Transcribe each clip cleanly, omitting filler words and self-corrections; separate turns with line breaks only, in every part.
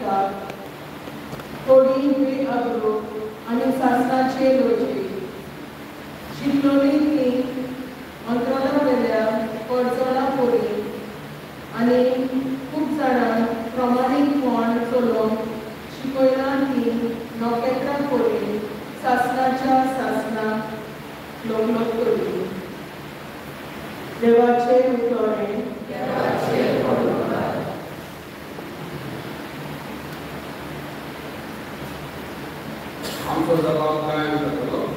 करपाक थोडी बेअब्रू आनी सासणाचे लोटली शिकलोली ती अंतराळा वेल्या पडचणा पोरी आनी खूब जाणांक प्रमाणीकपण चलोवंक शिकयला ती नोकेत्रां पोरी सासणाच्या सासणाक लोकलोक करली. देवाचे उतोणे
आमचो जबाब काय जातलो.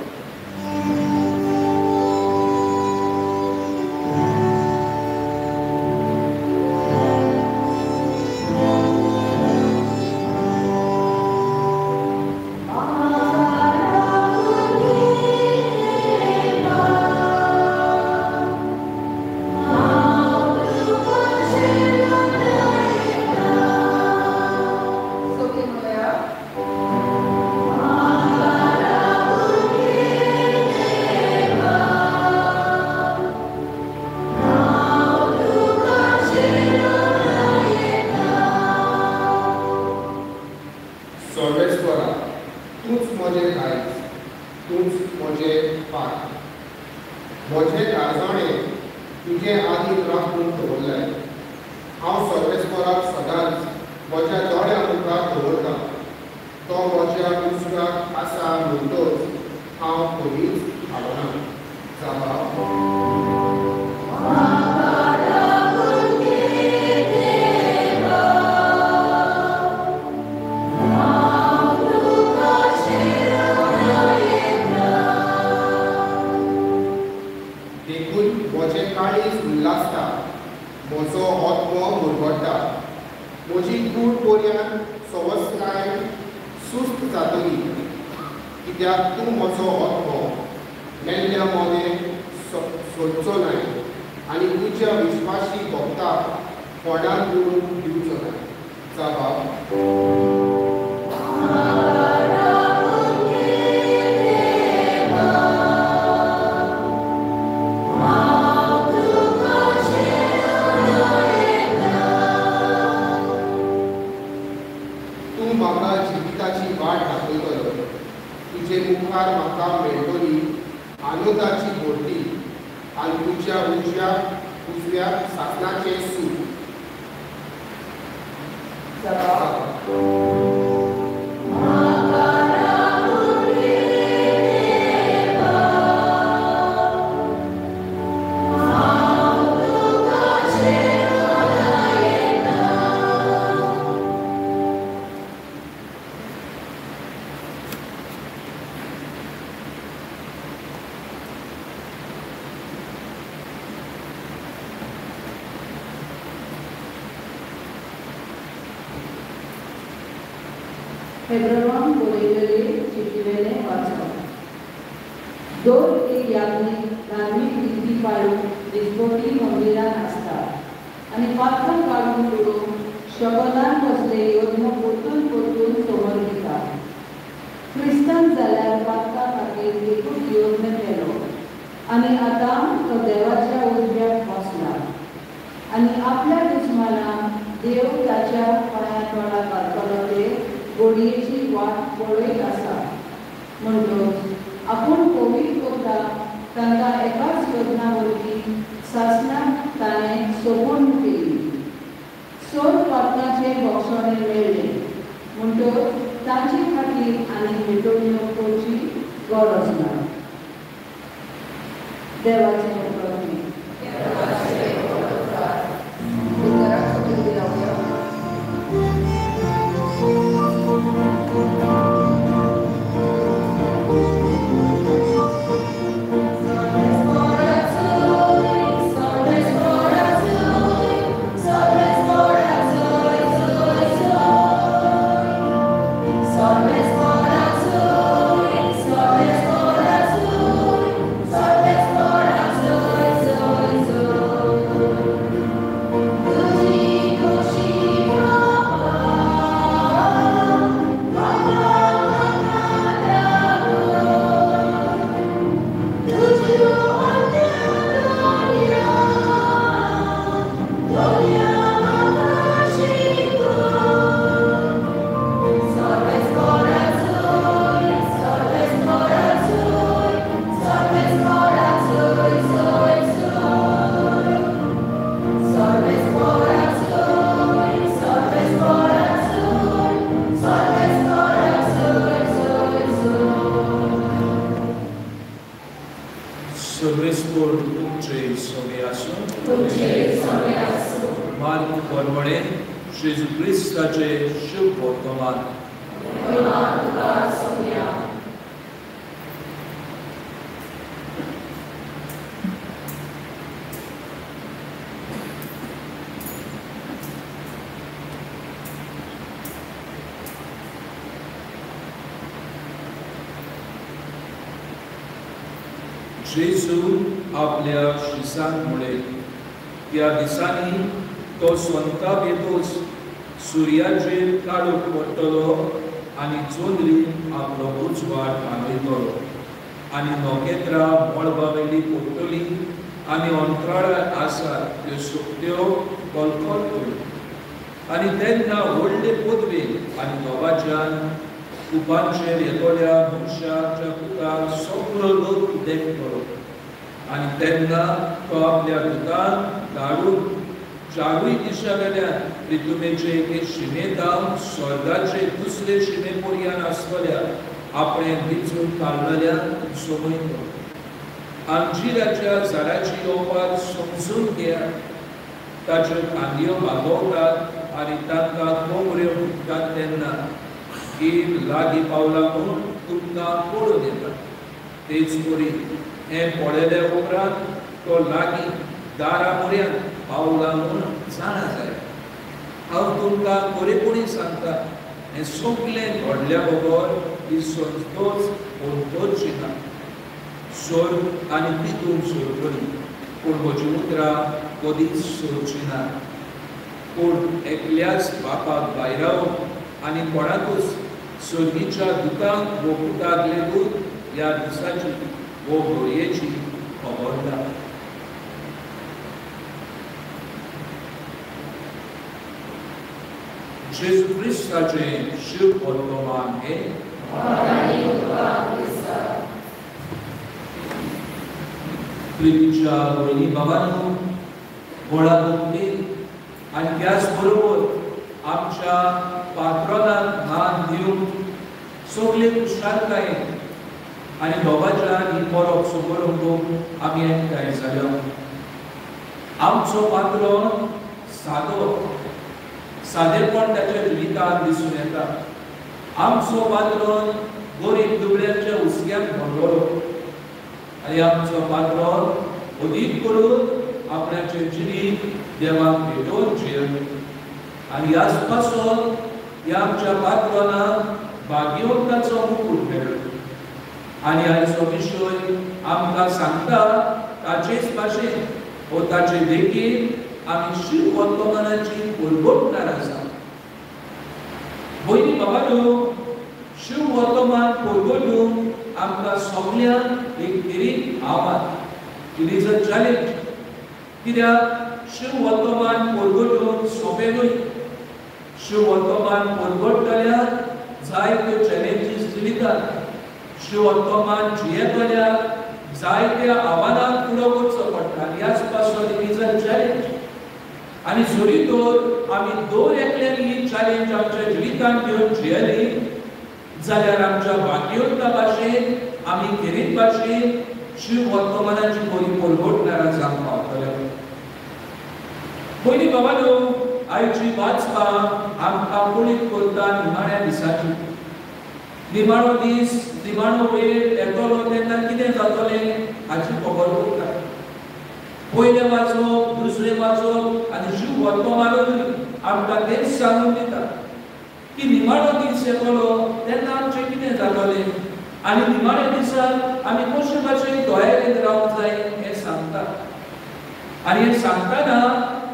सर्वेस्वरा तूंच म्हजें काळीज, तूंच म्हजें पाट, म्हजें काळजाणें तुजे आदीन राखून दवरलें. हांव सर्वेस्वराक सदांच म्हज्या दोळ्या मुखार दवरतां. तो म्हज्या उजव्याक आसा म्हणटच हांव खंयच हाडना. जाबाब काळीज उल्लासता, म्हजो आत्मो मुरगडटा. म्हजी कूड पोरयान सवस्काय सुस्त जातली, कित्याक तूं म्हजो आत्मो मेल्ल्या मोने सोडचो न्हय आनी तुज्या विश्वासी भक्ताक कोणाक करून दिवचो न्हय. जाबाब मुखार म्हाका मेळटली आनंदाची भोरती आनी तुज्या उजव्या सासणाचें सूख.
हेब्रोनान बरयलेले चिठ्ठीवेले वाचप. दर एक याज्ञीक धार्मीक विधी पाळून दिसभोवती मंदिरांत आसतात आनी पातळ काडून पडून शबदान कसले योजना परतून परतून समोर दितात. क्रिस्तांव जाल्यार पातका खातीर एकूच योजना केलो आनी आतां तो देवाच्या उजव्याक बसला आनी आपल्या दुस्मानाक देव ताच्या पांया तोंडाक घालतलो ते घडयेची वाट पळयत आसा. म्हणटच आपूण कोवीड करता तांकां एकाच योजना वरवीं सासणाक ताणें सोपून केली. सोर पातकाचें भक्षणें मेळ्ळें म्हणटच तांचे खातीर आनी भेटोवण्यो करची गरज ना. देवाचें उतोवणी.
Salve, सोड तुमचे सगळे आसूं मार्क परमणे जेजू क्रिस्ताचे शुभ वर्तमान जेजू आपल्या शिष्यांक म्हळे त्या दिसांनी तो स्वता बेतोस सुर्याचेर काळोख पडटलो आनी चोदरीन आपलो उजवाड मागयतलो आनी नोखेत्रां मळबावेली पडटलीं आनी अंतराळार आसात त्यो सोंपत्यो कलकलतल्यो आनी तेन्ना व्हडले पदवेन आनी नोवाच्यान उपांचेर येतोल्या मनशाच्या पुताक सगळो लोक देखतलो आनी तेन्ना तो आपल्या दुतांक धाडून चारूय दिशा वेल्यान पृथ्वीचे एके शिमेतां स्वर्गाचे दुसरे शिमे पर्यंत आसतल्या आपणे दिचून काडलेल्यान सोमयतलो अंजिराच्या झाडाची येवपाक समजून घेयात ताच्यो कांदयो मागोवतात आनी तांकां कोंबऱ्यो फुटतात तेन्ना कीड लागीं पावला म्हणून तुमकां पळोवन येता तेच परी हें पळयले उपरांत तो लागीं दारा म्हऱ्यांत पावला म्हणून जाणा जाय हांव तुमकां खरेपणी सांगता हें सगलें घडल्या बरोबर ही संतोष ओळखची ना स्वर्ग आनी तितून सोडटली पूण म्हजी उतरां कधीच सोडची ना पूण एकल्याच बापाक भायराव आनी कोणाकूच सोडीच्या दुतांक वो पुताक लेगून ह्या दिसाची वो घडयेची खबर ना जेजू क्रिस्ताचे शुभ वर्तमान हे प्रितीच्या वडील बाबांनो गोळा भक्ती आनी त्याच बरोबर आमच्या पात्रोनाक मान दिवंक सगळे कुशळटाय आनी बाबाच्या ही परब सुबरोवंक आमी एकठांय जाल्यो आमचो पात्रोन सादेपण ताच्या जिवितांत दिसून येता आमचो पात्रोन गरीब दुबळ्यांच्या हुसक्याक भरलो आनी आमचो पात्रोन अदीक करून आपणाचें जिवीत देवाक भेटोवन जियेलो आनी ह्याच पासून ह्या आमच्या पात्रोनाक भाग्यवंताचो मुकूट मेळ्ळो आनी आयचो विशय आमकां सांगता ताचेच भाशेन वो ताचे देखीन आमी शिव वर्तमानाची परगटणार आसा भयणी बाबांनो शिव वर्तमान परगटूंक आमकां सगल्यांक एक तरेन आव्हान इट इज अ चॅलेंज कित्याक शिव वर्तमान परगटूंक सोंपें न्हय शिव वर्तमान परगटतल्यार जायत्यो चॅलेंजीस जिवितात शिव वर्तमान जियेतल्यार जायत्या आव्हानांक फुडो करचो पडटा ह्याच पासून इट इज अ चॅलेंज आनी जरी तर आमी दोन एकल्यानी ही चॅलेंज आमच्या जिवितांत घेवन जियेली जाल्यार आमच्या भाग्यवंता भाशेन आमी खेरीत भाशेन शिव वर्तमानाची बरी परगटणारा जावंक पावतले पयलीं बाबांनो आयची वाचपां आमकां पळीत करता निमाण्या दिसाची निमाणो दीस निमाणो वेळ येतलो तेन्ना कितें जातलें हाची खबर उरता पयलें वाचप दुसरें वाचप आनी शिव वर्तमानूय आमकां तेंच सांगून दिता की निमाणो दीस येतलो तेन्ना आमचें कितें जातलें आनी निमाण्या दिसाक आमी कशे भाशेन तयारेन रावंक जाय हें सांगता आनी हें सांगतना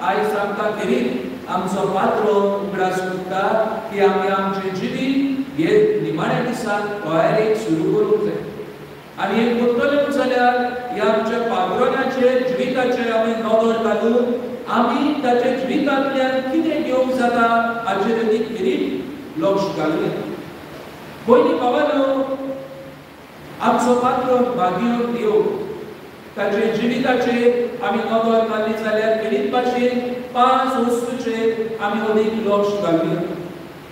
आयज आमकां खेरीत आमचो पात्रो उगडास करता की आमी आमचें जिवीत हे निमाण्या दिसाक तयारेक सुरू करूंक जाय आनी हें करतले जाल्यार ह्या आमच्या पात्रोनाचेर जिविताचेर आमी नदर घालून आमी ताच्या जिवितांतल्यान कितें घेवंक जाता हाचेर आमी खेरीत लक्ष घालुया पयलीं बाबांनो आमचो पात्रो भाग्यवंत देव ताचे जिविताचेर आमी नदर घाली जाल्यार खेरीत भाशेन 5 वस्तूचेर आमी अदीक लक्ष घालुया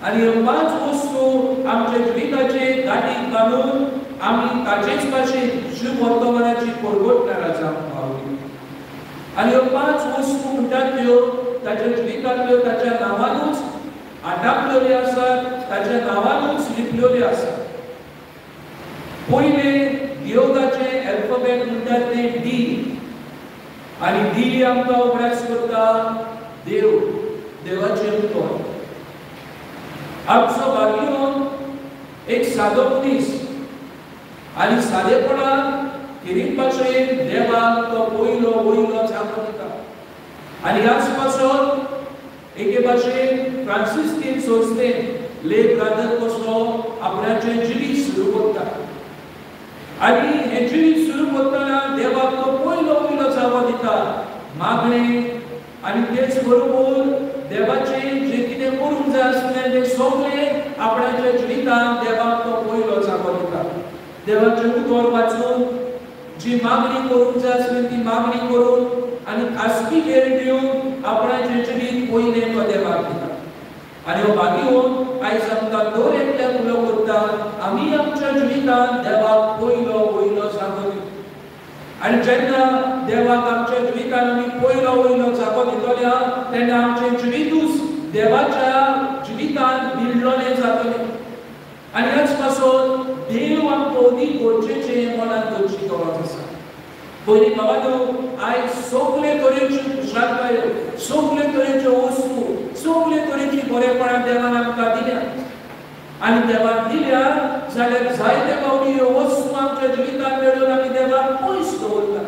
आनी ह्यो 5 वस्तू आमच्या जिविताचेर गाठीक घालून आमी ताचेच भाशेन शुभ वर्तमानाची परगटणारा जावंक पावली। आनी ह्यो 5 वस्तू म्हणटात त्यो ताच्या जिवितांतल्यो ताच्या नांवानूच आटापलेल्यो आसात, ताच्या नांवानूच लिपलेल्यो आसात। पयले योगाचे अल्फाबेट म्हणटात ते डी, आनी डी आमकां उगडास करता देव, देवाचें उतर। आमचो भाग्य एक सादो मनीस आनी सादेपणान किरीत भाशेन देवाक तो पयलो वयलो जागो दिता। आनी ह्याच पासून एके भाशेन फ्रांसिस्कीन संस्थेन ले ब्रादर कसो आपणाचें जिवीत सुरू करता। आनी हें जिवीत सुरू करतना देवाक तो पयलो वयलो जागो दिता मागणें, आनी तेच बरोबर देवाचें जें कितें करूंक जाय आसलें तें सगळें आपणाच्या जिवितांत देवाक तो पयलो जागो दिता। देवाचें उतर वाचून जी मागणी करूंक जाय आसली ती मागणी करून आनी खासगी वेळ दिवन आपणाचें जिवीत पयलें तो देवाक दिता। आनी हो भाग्य आयज आमकां दर एकल्याक उलो करता, आमी आमच्या जिवितांत देवाक पयलो वयलो जागो दिता। आनी जेन्ना देवाक आमच्या जिवितांत आमी पयलो वयलो जागो दितले तेन्ना आमचें जिवीतूच देवाच्या जिवितांत भिडलोलें जातलें। आनी ह्याच पासून देव आमकां अदीक गरजेचें मनांत दवरची गरज आसा। पयलीं बाबानो आयज सगळे तरेच्यो खुशालकायो, सगळे तरेच्यो वस्तू, सगळे तरेची बरेपणां देवान आमकां दिल्या। आनी देवान दिल्या जाल्यार जायते फावटी ह्यो वस्तू आमच्या जिवितांत मेळून आमी देवाक पयस दवरला,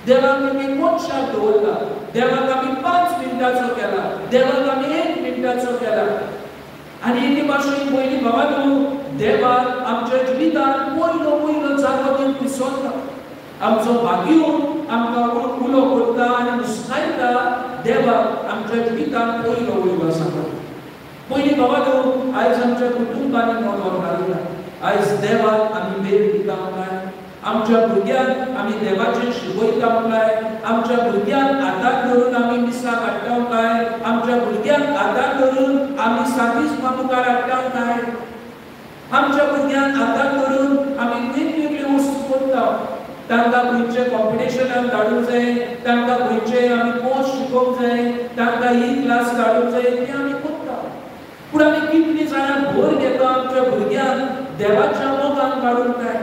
देवाक आमी मनशाक दवरला, देवाक आमी 5 मिनटाचो केला, देवाक आमी 1 मिनटाचो केला। आनी एके भाशेन पयलीं बाबानो देवाक आमच्या जिवितांत पयलो वयलो जागो दिवंक विसरता। आमचो भाग्य आमकां उलो करता आनी मुस्कायता देवाक आमच्या जिवितांत पयलो वयलो जागो। पयलीं बाबानो आयज आमच्या कुटुंबांनी नदर घालिना, आयज देवाक आमी वेळ दिता काय, आमच्या भुरग्यांक आमी देवाचें शिकयता काय, आमच्या भुरग्यांक हाताक धरून आमी मिसां काडटा काय, आमच्या भुरग्यांक हाताक धरून आमी सादीस मुखार हाडटा काय, आमच्या भुरग्यांक हाताक धरून आमी वेगवेगळ्यो वस्तू करता। तांकां खंयचे कॉम्पिटिशनाक धाडूंक जाय, तांकां खंयचे आमी कोर्स शिकोवंक जाय, तांकां ही क्लास धाडूंक जाय ती आमी करता। पूण आमी कितलीं जाणां भर घेता आमच्या भुरग्यांक देवाच्या मोगान काडून काय,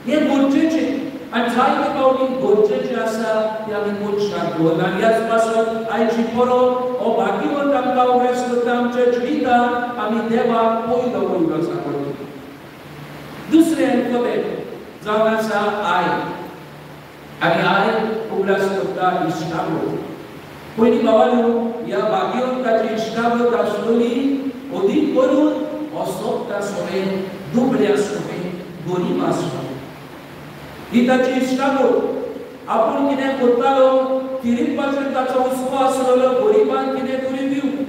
हें गरजेचें आनी जायते फावटी गरजेचें आसा तें आमी मनशाक दवरना। आनी ह्याच पासून आयची परब हो भाग्यवंत आमकां उगडास करता आमच्या जिवितांत आमी देवाक पयलो वयलो जागो दिता। दुसरें अल्फाबेट जावन आसा आय, आनी आय उगडास करता इश्टागत। पयलीं बाबानो ह्या भाग्यवंताची इश्टागत आसलोली अदीक करून असोक्त आसोलें, दुबळें आसोलें, गरीब आसोलें, ही ताची इश्टागत। आपूण कितें करतालो किरीत भाशेन ताचो हुस्को आसलोलो गरीबांक कितें तरी दिवंक,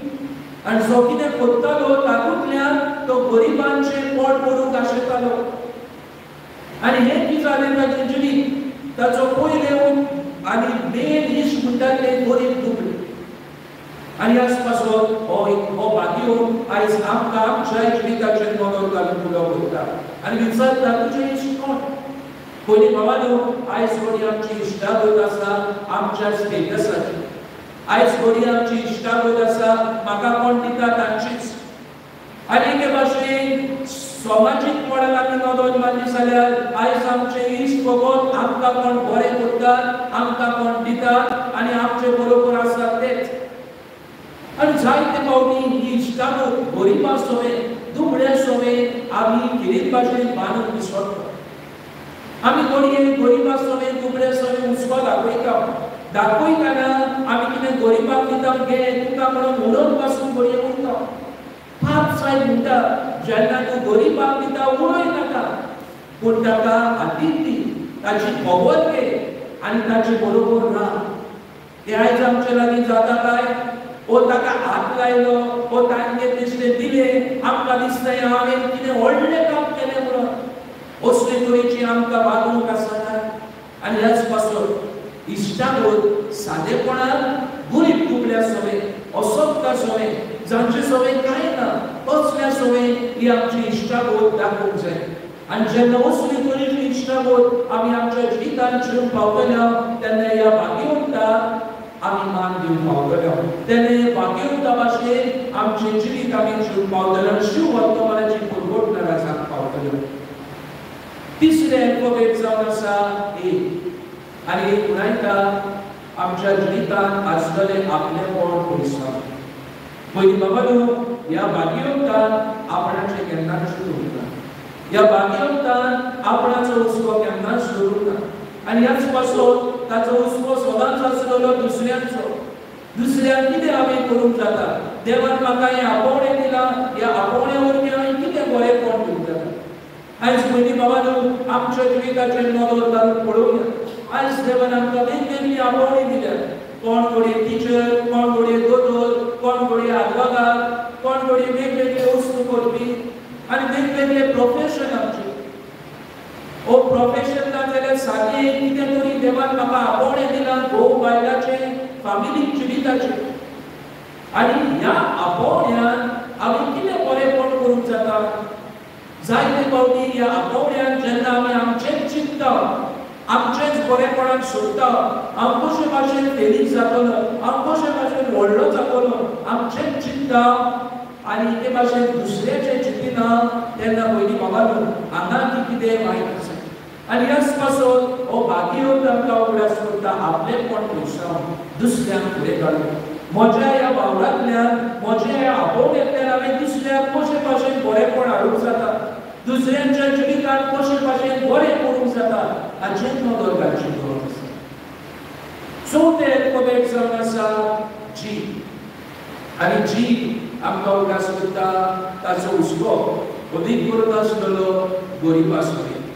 आनी जो कितें करतालो तातूंतल्यान तो गरीबांचें पोट भरूंक आशेतालो। आनी हें कितें जालें ताचें जिवीत, ताचो पयलें आनी मेन इश्ट म्हणटात ते गरीब दुबळे। आनी ह्याच पासून हो भाग्य आयज आमकां आमच्या जिविताचेर नदर घालून उलो करता आनी विचारता तुजें इश्ट कोण। पयलीं बाबानो आयज घडी आमची इश्टागत आसा आमच्या स्टेटसाची, आयज घडी आमची इश्टागत आसा म्हाका कोण दिता तांचीच। आनी एके भाशेन समाजीक पणान आमी नदर मारली जाल्यार आयज आमचे इश्ट फकत आमकां कोण बरें करता, आमकां कोण दिता आनी आमचे बरोबर आसा तेच। आनी जायते फावटी ही इश्टागत गरीब आसोवें, दुबळे आसोवें, आमी किरीत भाशेन बांदून विसरता। आमी घडये गरीब आसोवें, दुबळे आसोवें हुस्को दाखयतना आमी कितें गरीबाक दिता घे तुका म्हणून उडोवन पासून घडये उरता। 5-6 मिनटां जेन्ना तूं गरीबाक दिता उडोय नाका, पूण ताका हातीक दी, ताची खबर घे आनी ताचे बरोबर राव। हें आयज आमचे लागीं जाता काय? ओ ताका हात लायलो, ओ तांचे दिसलें दिलें, आमकां दिसता हांवें कितें व्हडलें काम केलें म्हणून, असले तरेची आमकां वागणूक आसा काय? आनी ह्याच पासून इश्टागत सादेपणान गरीब दुबळ्या सवें, असोक्त सवें, जांचे सवें कांय ना तसल्या सवें ही आमची इश्टागत दाखोवंक जाय। आणि जेन्ना असली तरेची इश्टागत आमी आमच्या जिवितांत जीवन पावतल्या तेन्ना ह्या भाग्यवंताक आमी मान दिवंक पावतल्या तेन्ना भाग्यवंता भाशेन आमचें जिवीत आमी जीवन पावतल्या आनी शिव वर्तमानाची परगट नरकांत पावतल्या तिसरें अल्फाबेट जावन आसा ए आनी एक उणायता आमच्या जिवितांत आसतलें आपलेपण पयसा पयलीं बाबा ह्या भाग्यवंतान आपणाचें केन्नाच सोडूंक ना ह्या भाग्यवंतान आपणाचो हुस्को केन्नाच सोडूंक ना आनी ह्याच पासून ताचो हुस्को सदांच आसतलो दुसऱ्याक कितें हांवें करूंक जाता देवान म्हाका हें आपोवणें दिलां ह्या आपोवण्या वरवीं हांवें कितें बरेंपण दिवंक जाता आयज पयलीं बाबा आमच्या जिविताचेर नदर घालून पळोवया आयज देवान आमकां वेगवेगळी आपोवणी दिल्यात कोण घोडये टिचर कोण घोडये दोतोर कोण घोडये आदवोगाद कोण घोडये वेगवेगळे वस्तू करपी आनी वेगवेगळे प्रोफेशन आमचे ओ प्रोफेशन ना जाल्यार सारकें कितें तरी देवान म्हाका आपोवणें दिलां घोव बायलाचे फॅमिली जिविताचे आनी ह्या आपोवण्यान हांवें कितें बरेंपण करूंक जाता जायते फावटी ह्या आपोवण्यान जेन्ना आमी आमचेंच चिंतता आमचेच बरेपणाक सोदता हांव कशे भाशेन फेलीक जातलो हांव कशे भाशेन व्हडलो जातलो आमचेच चिंतता आनी ते भाशेन दुसऱ्याचें चिंतिना तेन्ना पयलीं बाबा हांगा कितें वायट आसा आनी ह्याच पासून हो भाग्यवंत आमकां उगडास करता आपलेपण पयसावन दुसऱ्यांक फुडें काडून म्हज्या ह्या वावरांतल्यान म्हज्या ह्या आपोवण्यांतल्यान हांवें दुसऱ्याक कशे भाशेन बरेपण हाडूंक जाता दुसऱ्यांच्या जिवितांत कशे भाशेन बरें करूंक जाता हाचेर नदर घालची गरज आसा चवथें अल्फाबेट जावन आसा जी आनी जी आमकां उगडास करता ताचो हुस्को अदीक करून आसलेलो गरिबा समेत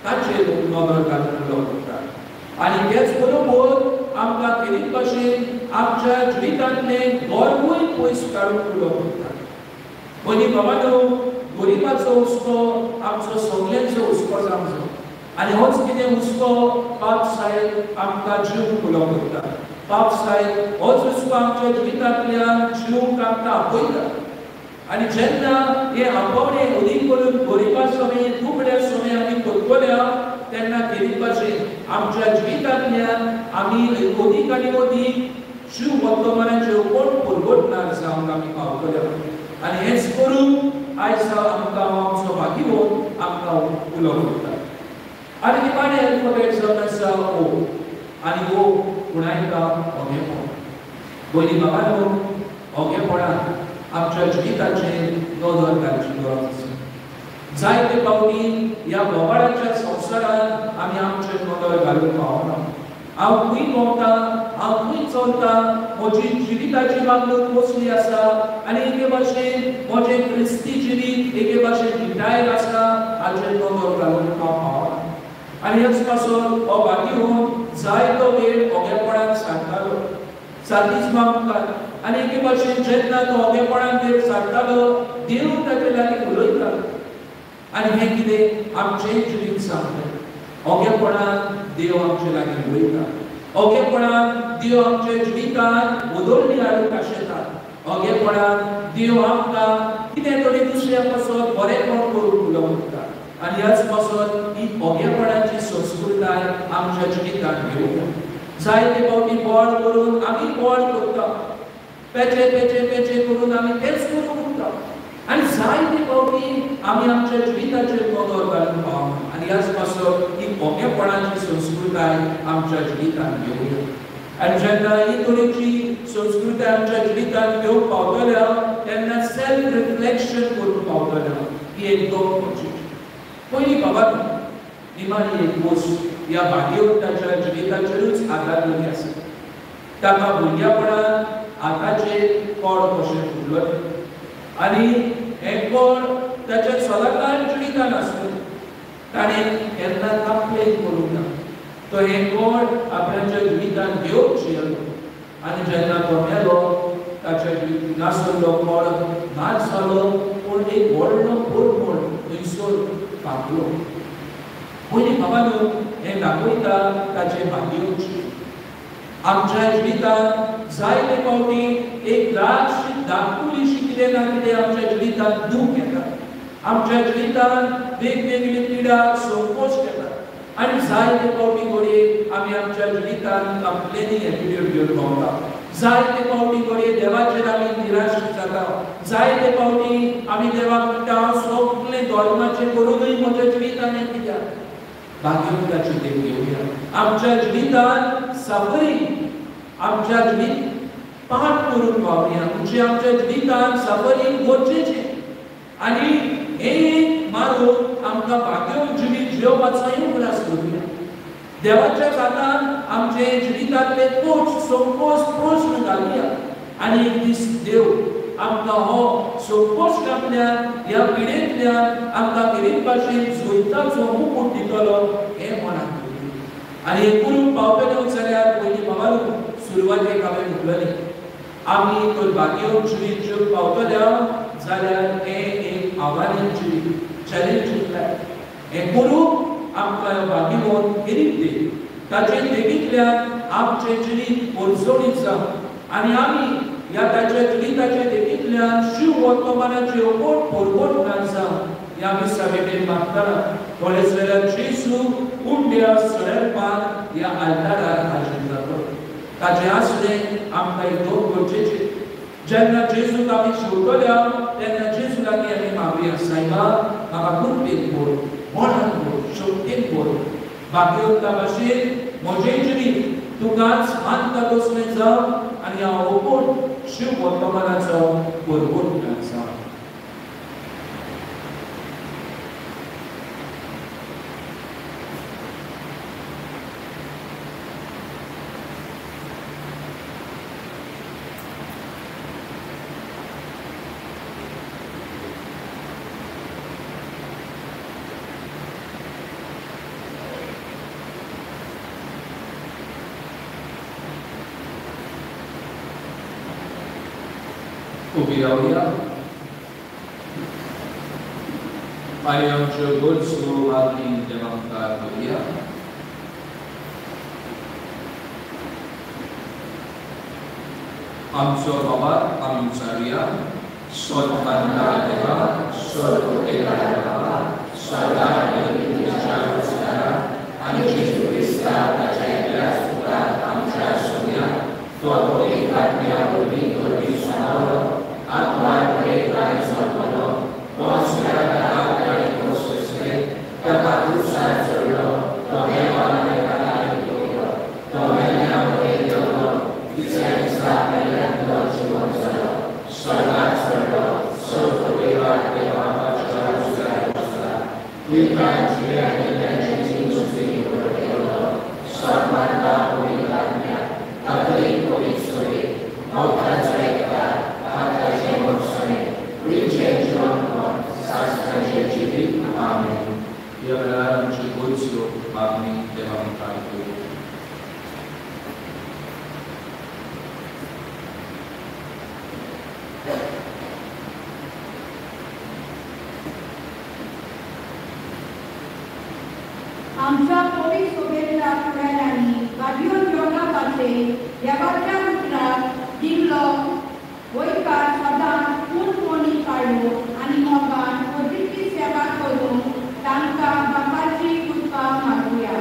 ताचेर नदर घालून करता आनी तेच बरोबर आमकां खेरीत भाशेन आमच्या जिवितांतलें गर्वूय पयस काडून उलो करता पयलीं बाबा गरिबाचो हुस्को आमचो सगळ्यांचो हुस्को जावचो आनी होच कितें हुस्को पाप साहेब आमकां जीव उलो करता पाप साहेब होच हुस्को आमच्या जिवितांतल्यान जीवक आमकां आपयता आनी जेन्ना हे आपोवणें अदीक करून गरिबा समेत दुबळ्या समेत आमी करतल्या तेन्ना खेरीत भाशेन आमच्या जिवितांतल्यान आमी अदीक आनी अदीक शिव वर्तमानाचेर कोण परगटणार जावंक आमी पावतल्या आनी हेच करून आयज आमकां आमचो भाग्यवंत आमकां उलो करता आनी निमाणें अल्फाबेट जावन आसा ओ आनी ओ उणायता ओगेपण पयलीं बाबा ओगेपणान आमच्या जिविताचेर नदर घालची गरज आसा जायते फावटी ह्या बोवाळाच्या संवसारांत आमी आमचेर नदर घालूंक पावना हांव खंय भोंवता हांव खंय चलता म्हजी जिविताची वागणूक कसली आसा आनी एके भाशेन म्हजें क्रिस्ती जिवीत एके भाशेन डिटायर आसा हाचेर नदर घालूंक पावना आनी ह्याच पासून हो भाग्यवंत जायतो वेळ ओगेपणान सारतालो सारकीच मागतात आनी एके भाशेन जेन्ना तो ओगेपणान देव सारतालो देव ताचे लागीं उलयतालो आनी हें कितें आमचें जिवीत सांगता ओगेपणान देव आमचे लागीं उलयता ओगेपणान देव आमच्या जिवितांत बदलणी हाडूंक आशेता ओगेपणान देव आमकां कितें तरी दुसऱ्या पासून बरेंपण करूंक उलो करता आनी ह्याच पासून ही ओगेपणाची संस्कृताय आमच्या जिवितांत घेवूं जायते फावटी बोड करून आमी बोड करता पेचे पेचे पेचे करून आमी तेच करूंक उरता आनी जायते फावटी आमी आमच्या जिविताचेर नदर घालूंक पावना आनी ह्याच पासून ही ओगेपणाची संस्कृताय आमच्या जिवितांत घेवया आनी जेन्ना ही तरेची संस्कृताय आमच्या जिवितांत घेवंक पावतल्या तेन्ना सेल्फ रिफ्लेक्शन करूंक पावतल्या ही एक दोन गरजेची पयलीं बाबा निमाणी एक गोश्ट ह्या भाग्यवंताच्या जिविताचेरूच आदारलेली आसा ताका भुरग्यापणान आतांचेर कोड कशें फुटलो आनी हें कोड ताच्या सदांकाळ जिवितांत आसलें ताणें केन्ना कंप्लेन करूंक ना तो हें कोड आपणाच्या जिवितांत घेवंक शियलो आनी जेन्ना तो मेलो ताच्या जिवितांत नासलो कोड नाच जालो पूण एक व्हडलो बोरमोड थंयसर फाकलो पयलीं बाबा हें दाखयता ताचें भाग्यवंत आमच्या जिवितांत जायते फावटी एक धाकटुलीशी कितें ना कितें आमच्या जिवितांत दूख येता आमच्या जिवितांत वेगवेगळी पिडा संकोच येतात आणि जायते पावटी घडये आमी आमच्या जिवितांत आपलेनी हे पिड्यो घेवन भोंवता जायते पावटी घडये देवाचेर आमी निराश जाता जायते पावटी आमी देवाक म्हणटा सगळे धर्माचे करूनय म्हज्या जिवितांत हें कित्याक भाग्यवंताची देव घेवया आमच्या जिवितांत सफरींग आमच्या जिवीत पाठ करून पावया म्हणजे आमच्या जिवितांत सफरींग गरजेचें आनी एक मारून आमकां भाग्यवंत जिवीत जियोवपाचोय उगडास करूया देवाच्या हातांत आमचे जिवितांतले तोच संकोच प्रश्न घालुया आनी एक दीस देव आमकां हो संकोच कापल्यान ह्या पिडेंतल्यान आमकां गिरीत भाशेन जोईताचो मुकूट दितलो हें मनाक दवरुया आनी हें करून पावतले जाल्यार पयलीं बाबालो सुरवातेक हांवें म्हणलेलें आमी तर भाग्यवंत जिवीत जियोवंक पावतले जाल्यार हें एक आव्हानीक जिवीत चॅलेंजींग लायफ हें करून आमकां भाग्यवंत गिरीत दे ताचे देगींतल्यान आमचें जिवीत परजोडीत जावं आनी आमी ह्या ताच्या जिविताचे देगींतल्यान शिव वर्तमानाची अकोट परगोटणार जावं ह्या विसा भेटेन मागताना थोडे जाल्यार जेजू उंड्या सडरपान ह्या आल्तारार हाजीर जातो ताचे आसलें आमकां एक दोन गरजेचें जेन्ना जेजूक आमी सोडटले तेन्ना जेजू लागीं आमी मागुया सायबा म्हाका कृपेन भर मनान भर शक्तीन भर भाग्यवंता भाशेन म्हजें जिवीत तुकाच मानता तसलें जावं आनी हांव अकोट शिव वर्तमानाचो परगोटणार जावं उभी राहूया आणि आमच्या गोडसो मागणी देवांकार करूया आमचो बाबा आमी विचारुया स्वर्गांतल्या देवा स्वर्गोदेवा देवा स्वर्गांत तुज्या उस्तारा आनी जेजू क्रिस्ता ताच्या एकल्या सुतार आमच्या सोया तो एक आत्म्या वरवीं करपी सोनारो आत्मार पळयताय सोडलो पोंचल्या ताकाय पोसले ताका क्रुसार चडलो तो देवाने ताका घेतलो तो मेल्या वयर गेलो तिसऱ्या दिसा मेल्ल्यांतलो जिवंत जालो स्वर्गांत चडलो स्वर्गदेवा देवाच्या उस्तार बसला विकास जियाने ताची जीव सुखी केलो स्वर्गांतला पवित्र आत्म्या ताकली पवित्र मोठाचो एककार आताचे मोक्षणे विजय जीवन शास्त्राचे जिवीत आमेन ह्या वेळार आमची गोडसो मागणी देवांकार करूया
आमच्या पोळी सोबेतल्या फुडाऱ्यांनी भाग्यवंत जेवणापाचे देवाच्या उतराक दिलो वैकार सदांच पूर्णपणी काडलो आनी मोगान पवित्र सेवा करून तांकां बापाची कृपा मागुया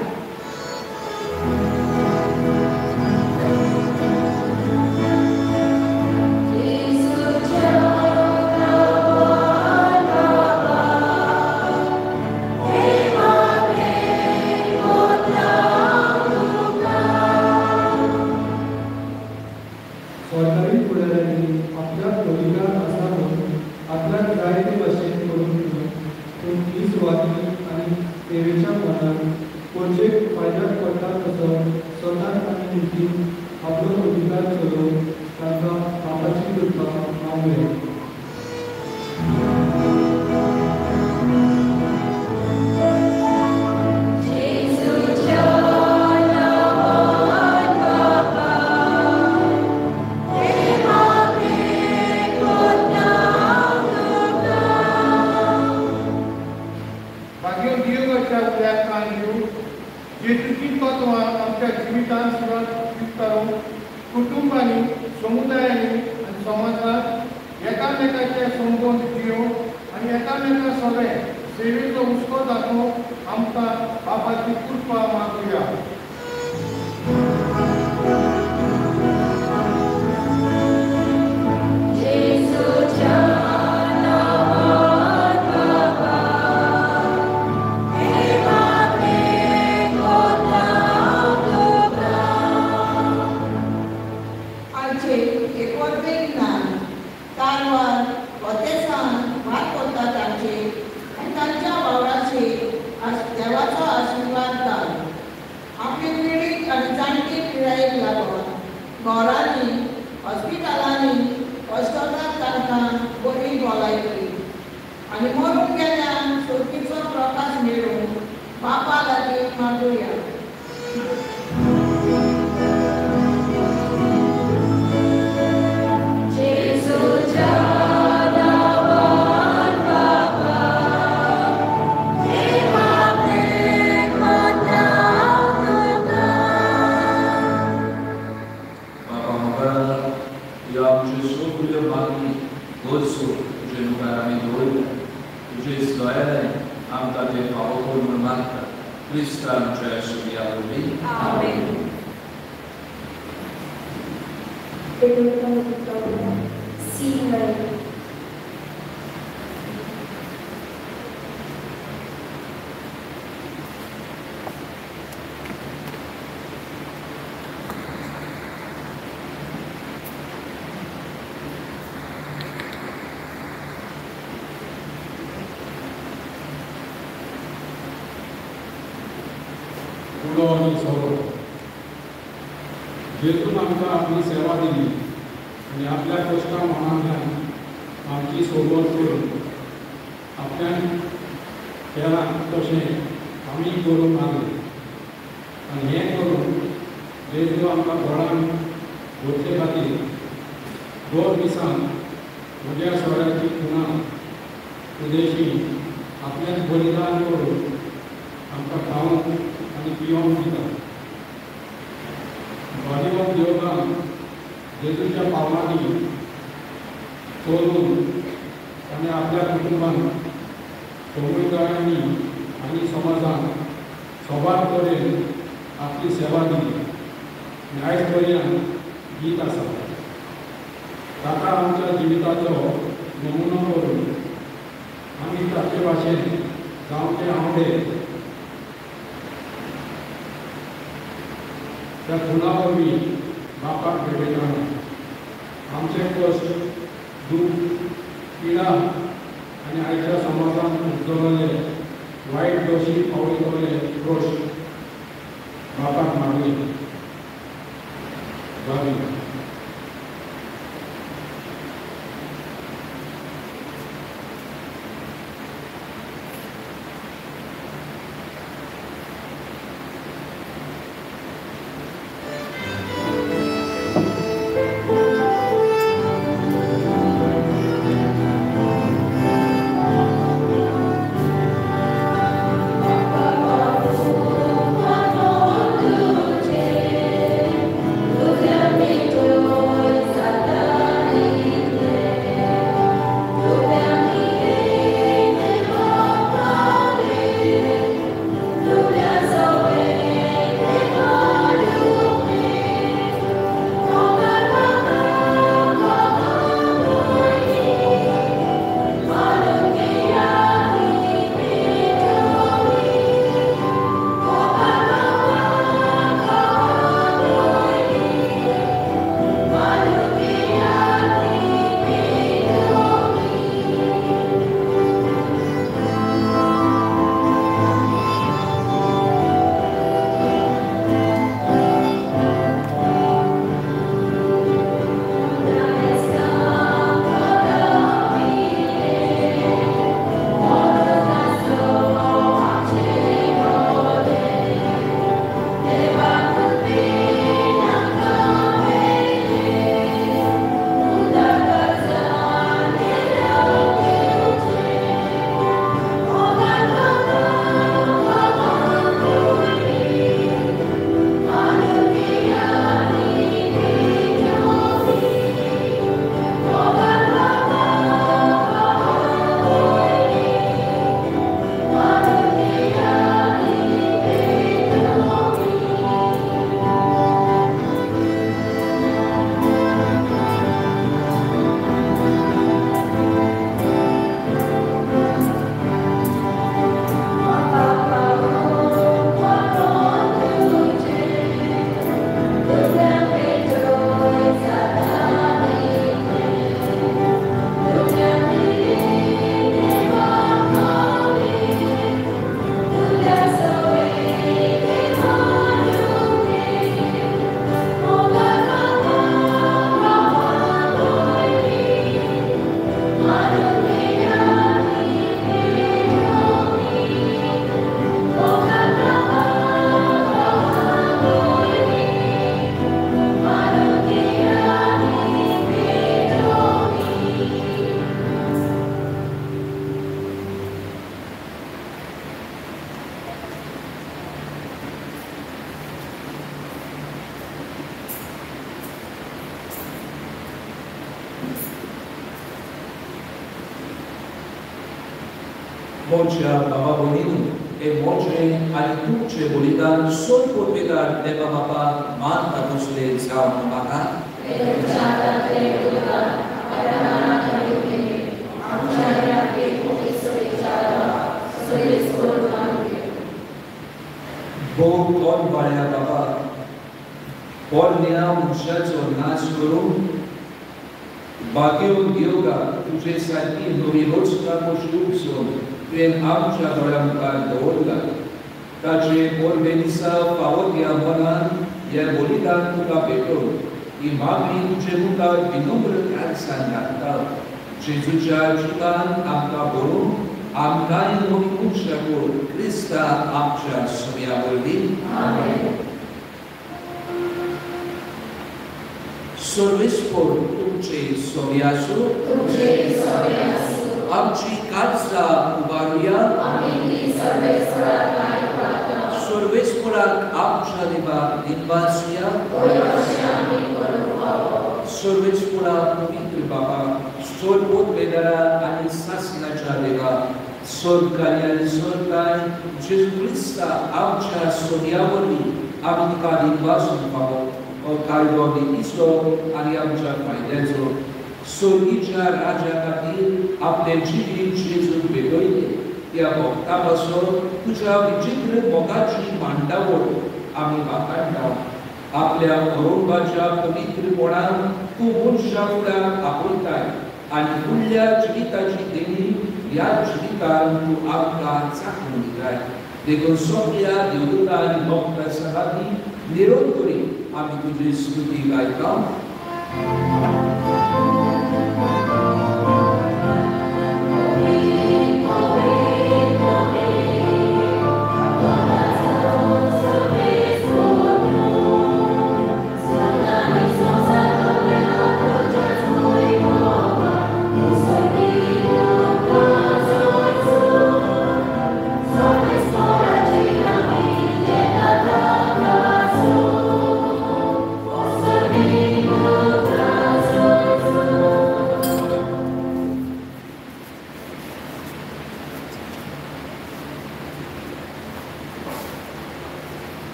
कुटुंबांनी समुदायांनी आणि समाजात एकामेकाचे संबंध जियो आनी एकामेका सगळें सेवेचो उस्को दाखोव आमकां बापाची कृपा मागुया.
देवाचो आशीर्वाद घाल. आपली पिडीक आनी जाणटी पिरायेक लागून घरांनी हॉस्पिटलांनी कश्टकार तांकां बरी भलायकी आनी मरून गेल्यान सुर्गीचो प्रकाश मेळून बापा लागीं मागुया.
जेतून आमकां आपली सेवा दिली आनी आपल्या कश्टा मनांतल्यान आमची सोबत करून आपल्यान केलां तशें आमी करूंक लागले आनी हें करून जेजू आमकां घोडान दवरचे खातीर 2 दिसान म्हज्या सोऱ्याची खुणां उदेशी आपल्यान बलिदान करून आमकां खावंक आनी पिवंक दिता. वाडीवर देवगान जेजूच्या पावलांनी चलून आनी आपल्या कुटुंबान समुदायांनी आनी समाजान सोबार तरेन आपली सेवा दिली. आयज पर्यंत गीत आसा ताका आमच्या जिविताचो नमुनो करून आमी ताचे भाशेन गांवचे आवडे त्या खुणा वरवीं बापाक भेटयताना आमचे कश्ट दूख पिडा आनी आयच्या समाजान उजवले वायट दोशी पावयतले दोश बापाक मागुया. भावी
Thank you.
Mocha Baba Bonino, e Moche Alituce Bolidan, Sol Porvedan, Deva Baba, Manta Musle, Sao Maka, Bog on Baya Baba, Pornia Mushats or Nas Guru, Bagio Yoga, Tuce Sati, Noviroska Moshupso, Ven Amcha Doramka Dola, Tace Porvenisa, Pavotia Manan, Yerbolidan Tuka Petro, Imami Tucemuka, Binumber Katsandata, Jesucha Chukan, Amka Boru, Amka Inovikushakur, Krista Amcha Sumia Boldi. Amen. Sorvespor Tuce Soviasu, Amchi Katsa Ubaria, Sorvespora Amcha Deva Dinvasia, Sorvespora Pavitra Baba, Sorvot Vedara and Sasna Chadeva, Sorkanya Sorkai, Jesus Christa Amcha Soviavoli, Amika Dinvasu Pavo. O Caridor de Isto, Ariamcha Faidezo, Sorgicha Raja Kadir, Aplegiri Jesus Bedoide, Yabo Tabaso, Tuja Vichitra Bogachi Mandavor, Amibakanda, Aplea Orumbaja, Pavitri Poran, Kubunshavura Apuntai, and Julia Chivitaji Deni, Yad Chivita to Abka Tsakumitai, the Consopia, the Uda, and Nokta Sarati, Nirotori. Ami Tuji Stuti Gaita.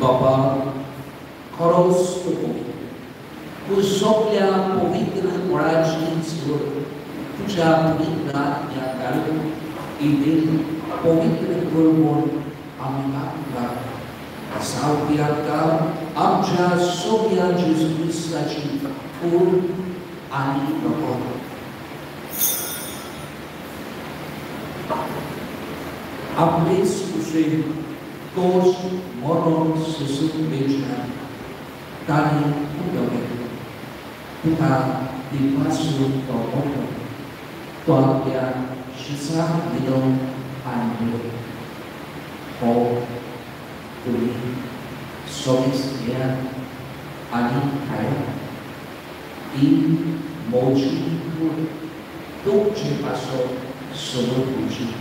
Baba Koros Kusoplia Povitra Morajin Sur Puja Pavitra Yakalu Idil Povitra Gurmon Amaka Saupiaka Amja Sopia Jesus Sachi Pur Ani Baba Aplis Kushin Kos Moron Susu Beja Tani Udawe Puta Di Pasu Tomoto Tuapia Shisa Midon Anyo Ho Tuli Somis Dia Ani Kaya I Mochi Tukche Paso Solo Puchi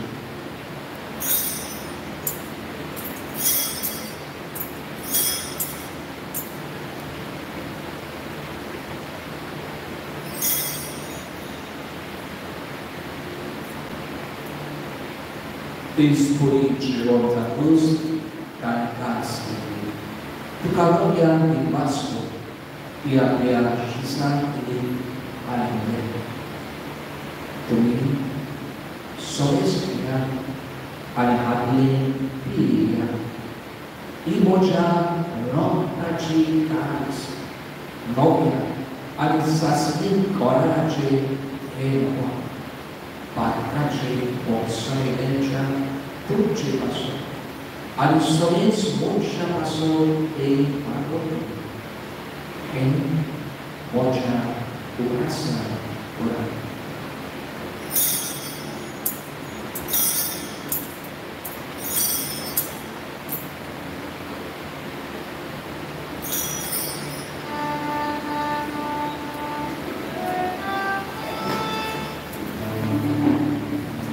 Dispuri Girota Cruz, Canicasi. Tucalonia di Masco, Pia Shisaki, Alime. Tumi, Soeskia, Alihadli, Pia. Imoja, Noktachi Karis, Novia, Alisaskin Corace, Eno. Patrace, Borsai Benja, Tucci Paso, Alisones, Mocha Paso, e Margot, en Mocha, Urasa, Ura.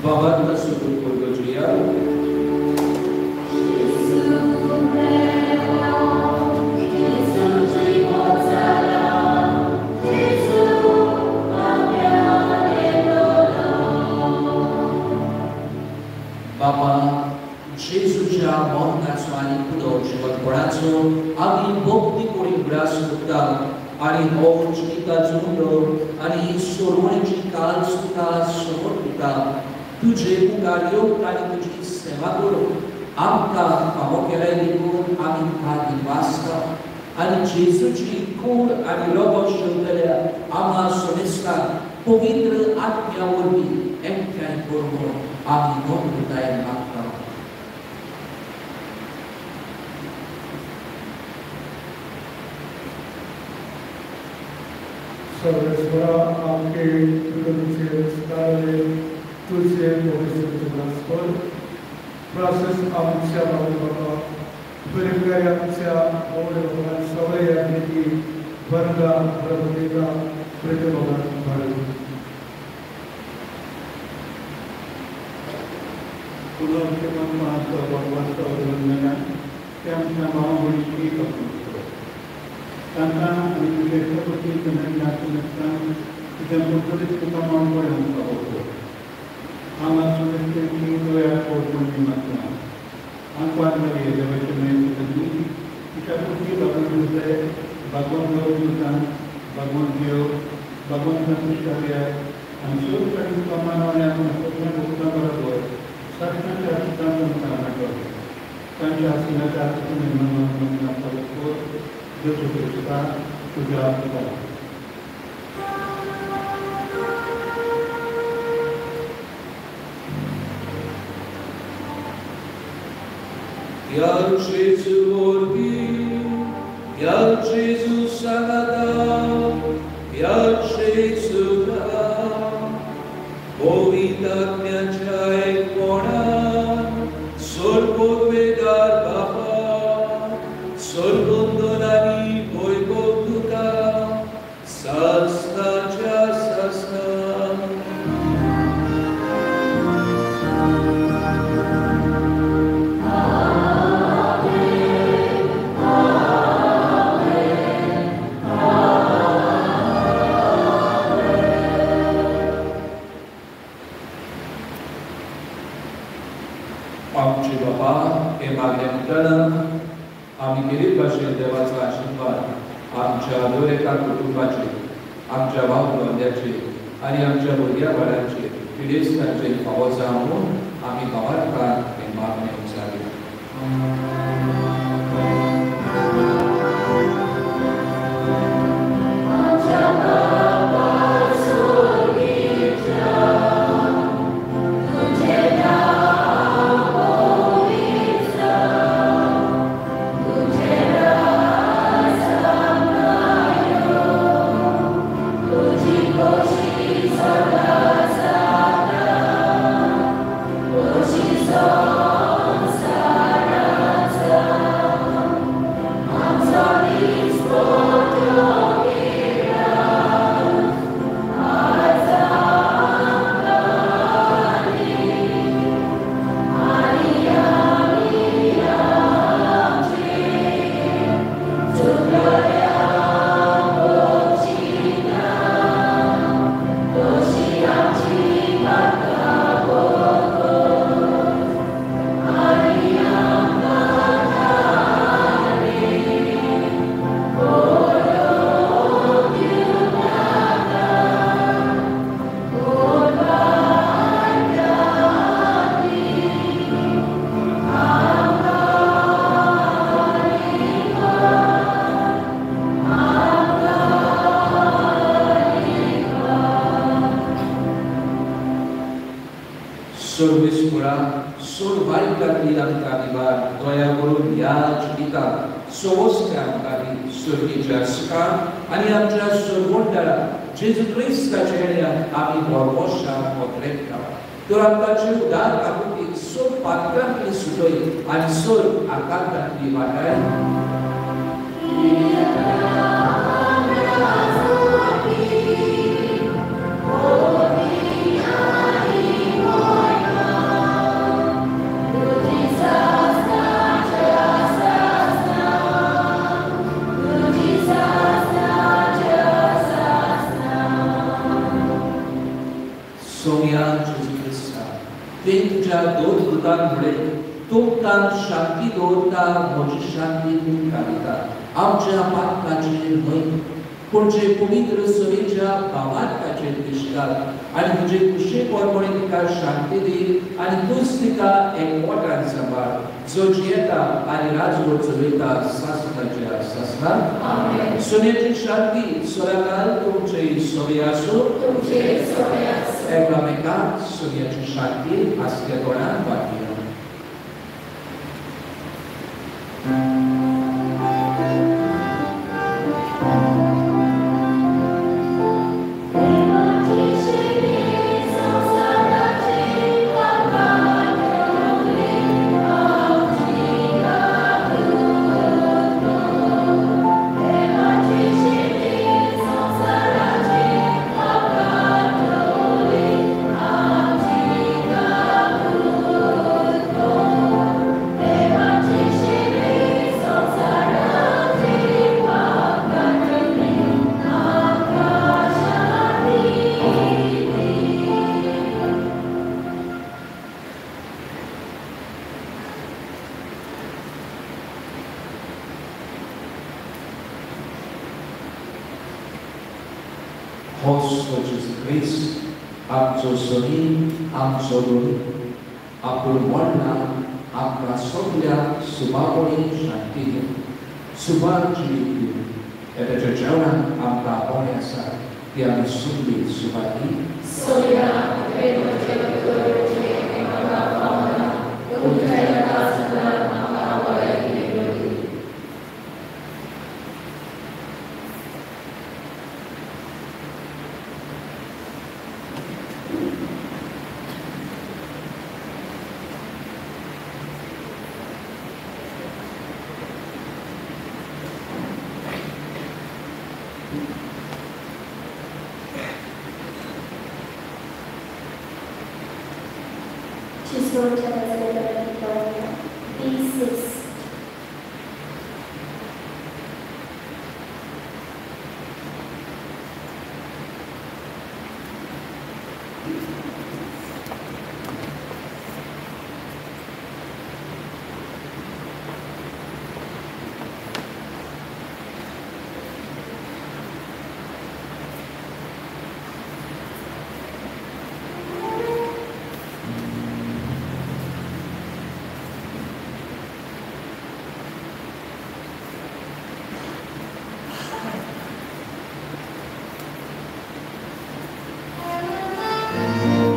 Babat Nasutu Purgojuya आणि सोडवण्याची काल सुद्धा समोर तुका तुझे मुखार येवंक आनी तुजी सेवा करूंक आमकां फावो केल्याय देखून आमी तुका दिवासता आनी जेजूची कूड आनी लोगो शेवतल्या आम्हा सोमेस्ताक पवित्र आत्म्या वरवीं एकठांय करून आमी नोंदताय मागता.
सर्वेश्वरा आमके तुझे स्तारे तुझे पवित्र प्रोसेस आमच्या बाबा परिवार आमच्या आवडीला सवय आहे की वर्गा प्रगतीला प्रतिभा घडू.
पुनर्जीवन महत्व भगवंत अभिनंदना ते आमच्या भावभूमीची कपूर तांकां आनी तुजे प्रकृती कन्यासुनांतल्यान तुज्या मुखरीत तुका मानवड आमकां होतो हांगा सुनिश्चिती दोळ्या पोटमणी मागता आंकवार मारी देवाचे मेळटली तिच्या कृती भगवंत हृदय भगवंत गौरवतान भगवंत देव भगवंत संतुष्टार्या आनी सोद कडेन तुका मानवण्याक सगळ्या भक्तां बरोबर सत्याच्या सिद्धांत करण्याचो तांच्या आशिलाच्या निर्माण Jesu Kristus sudah kita.
Ya Jesu morbi, Ya Jesu sagada, Ya Jesu da, Povitagnacha ekona, sorbovedar baba, sorbondolani voivoduka, sasna cha sasna. आमचे बाबा हे मागण्या आम्ही गरीब भाषेत देवाचा आशीर्वाद आमच्या दोरेकार कुटुंबाचे आमच्या भाव बंद्याचे आणि आमच्या भुरग्या बाळांचे पिडेस्तांचे फावो जावून आम्ही गावाकार हे मागणे उचारले. Jesu Cristace ami borboșa potrebka. Doramtace udar aputi sol patranti sudoi ani sol akantanti vatai. मुळे तुमकां शांती दवरता म्हजी शांती तुमकां दिता आमच्या पातकाचेर न्हय पूण जे पवित्र सवेच्या भावात ताचेर दिसतात आनी तुजे कुशेपरपणे तिका शांती दी आनी तूंच तिका एकवटान सांबाळ जो जियेता आनी राजवट चलयता सासणाच्या सासणाक आमेन. सोन्याची शांती सदाकाळ तुमचे सोबे आसूं. एकामेकांक सोन्याची शांती आसलेपणान वाटया. आमचो सोनी आमचो गुरू आपूण म्हणना आमकां सगळ्यांक सुभावणी शांती दी सुभाग जिवीत दी. ताच्या जेवणाक आमकां आवड आसा ती आमी सगळीं सुभागी
Thank you.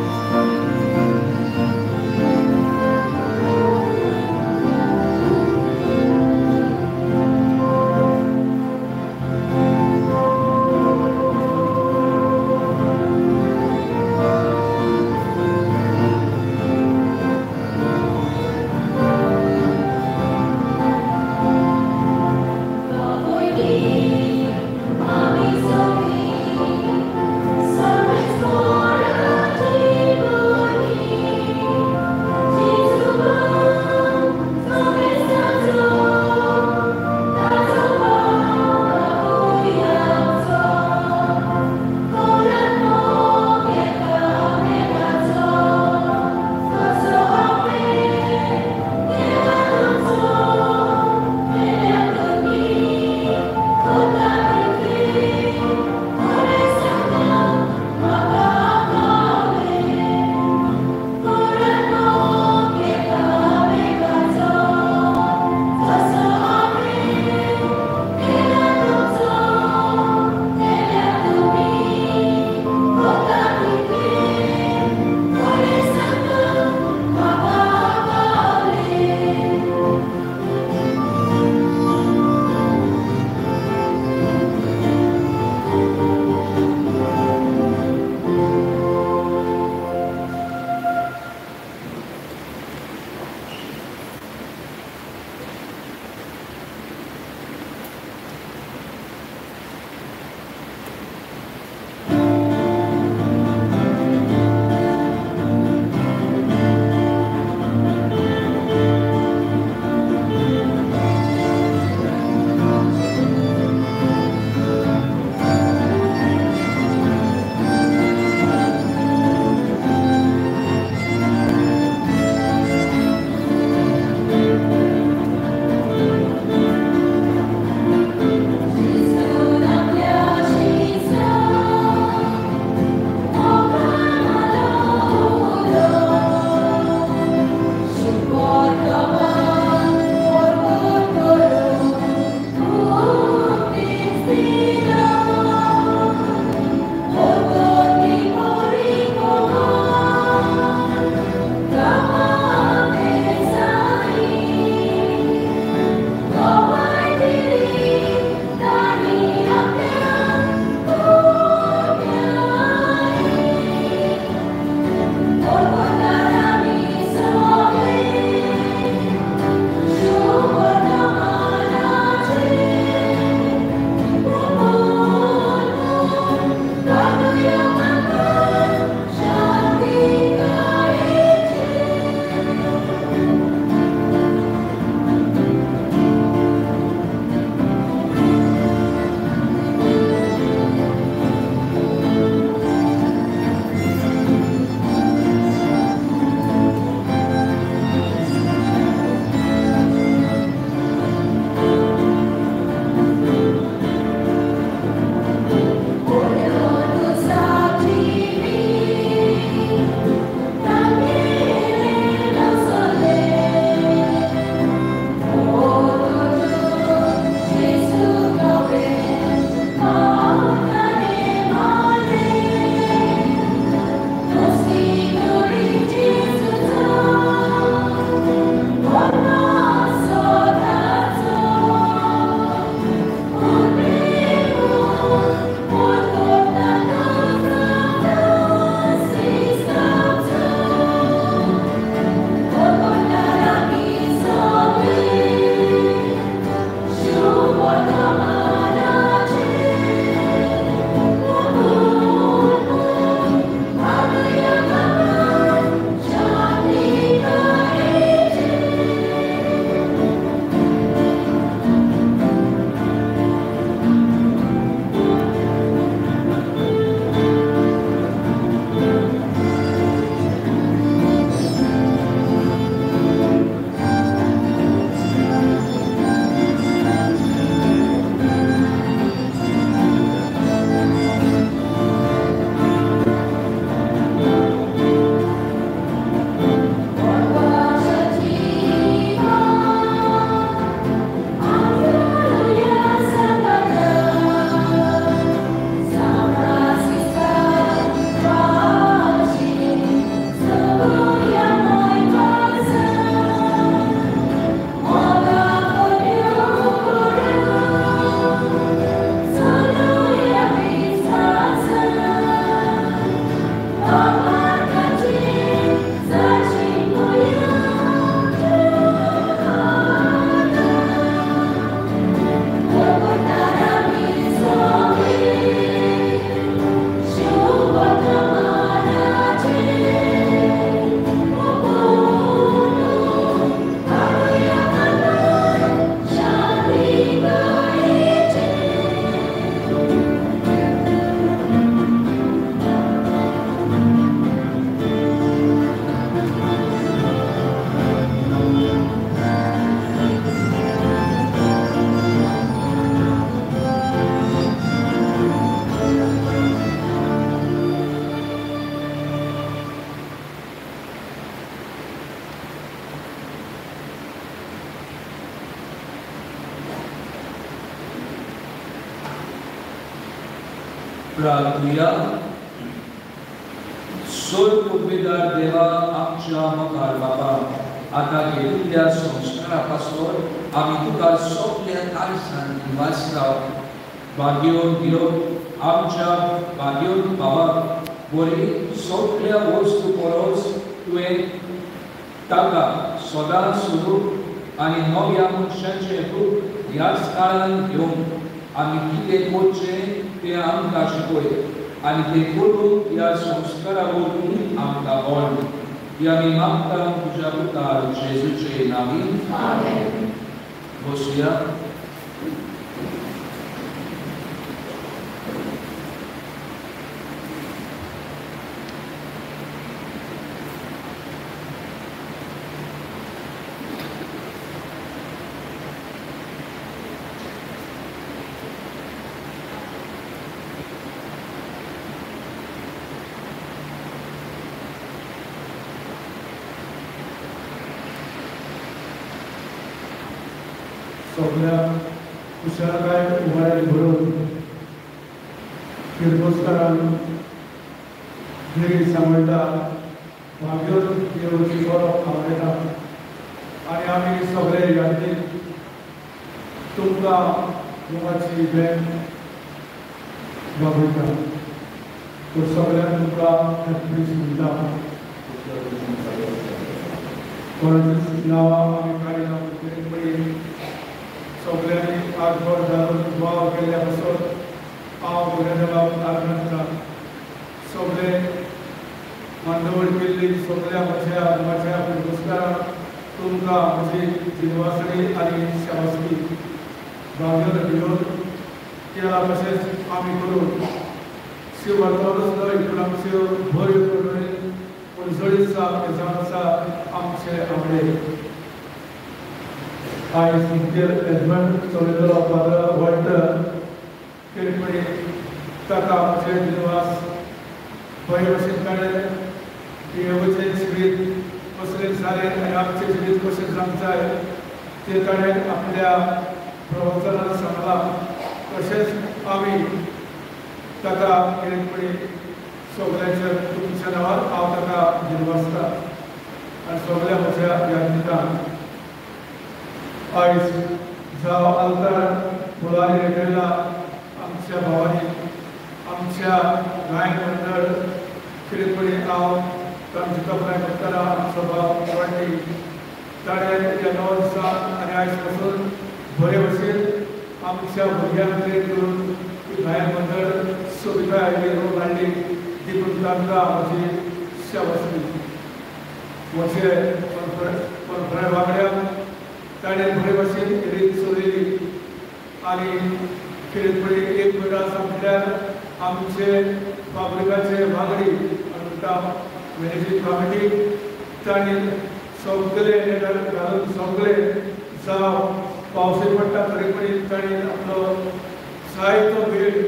प्रार्थूया. स्वर्ग उपेदार देवा आमच्या मकार बाबा, आता केलेल्या संस्कारापासून आम्ही तुका सोपल्या काळजांत वाचता. भाग्योन घेवन आमच्या भाग्योन बाबाक बरी सोपल्या वस्तू परस तुवें ताका सदां स्वरूप आनी नव्या मनशाचें रूप ह्याच काळांत घेवन आमी कितें करचें तें आमकां शिकय आनी तें करून ह्या संस्कारा वरवीं आमकां व्हड. ही आमी मागता तुज्या पुतार जेजूचे नांवान. आमेन. बसुया.
सगळ्या कुशळकाय उमाळ्यात भरून किर्लोस्करान घरी सांगता भाग्योन देवची बरो आवडटा आनी आमी सगळे यादीन तुमकां देवाची भेट वागयता. तो सगळ्यांक तुमकां हॅपी म्हणटा. कोणाचें नांवां आमी काडना पळय सगळ्यांनी आगोर घालून वाव केल्या पासून हांव गुन्हेगार करता. सगळे मांडवळ केल्ली सगळ्या म्हज्या पुरस्काराक तुमकां म्हजी जिनवासणी आनी शाबासकी भाग्योन घेवन केला तशेंच आमी करून शिव वर्तवणूच न्हय पूण आमच्यो बऱ्यो करून पणसळीचा एजामाचा आमचे आवडे. आयज मुखेल एडमंड चलयतलो फादर वॉल्टर केरपणी ताका आमचे जिनवास बरे भशेन काडले. देवाचें जिवीत कसलें जालें आनी आमचें जिवीत कशें जावंक जाय तें ताणें आपल्या प्रवचनांत सांगलां. तशेंच आमी ताका केरपणी सगळ्यांच्या तुमच्या नांवान हांव ताका जिनवासता आनी सगळ्या म्हज्या यादीता. आयज जावं आलतार मुलांनी रेटयला आमच्या भावांनी आमच्या गायन मंडळ कितेंपणी हांव तांचे कपडे करतना आमचो भाव वाडली. ताणें ह्या नव्या दिसान आनी आयज पासून बरे भशेन आमच्या भुरग्यांक ट्रेन करून गायन मंडळ सुविधा येवन हाडली. देखून तांकां म्हजी शाबासकी. म्हजे परफळे वांगड्यांक ताणें बरे भशेन रीत चलयली आनी कितेंपणी एक म्हयनो आसा म्हटल्यार आमचे फाब्रिकाचे वांगडी म्हणटा मॅनेजींग कमिटी तांणी सगळे घालून सगळे जावं पावसूय पडटा तरी ताणें आपलो जायतो वेळ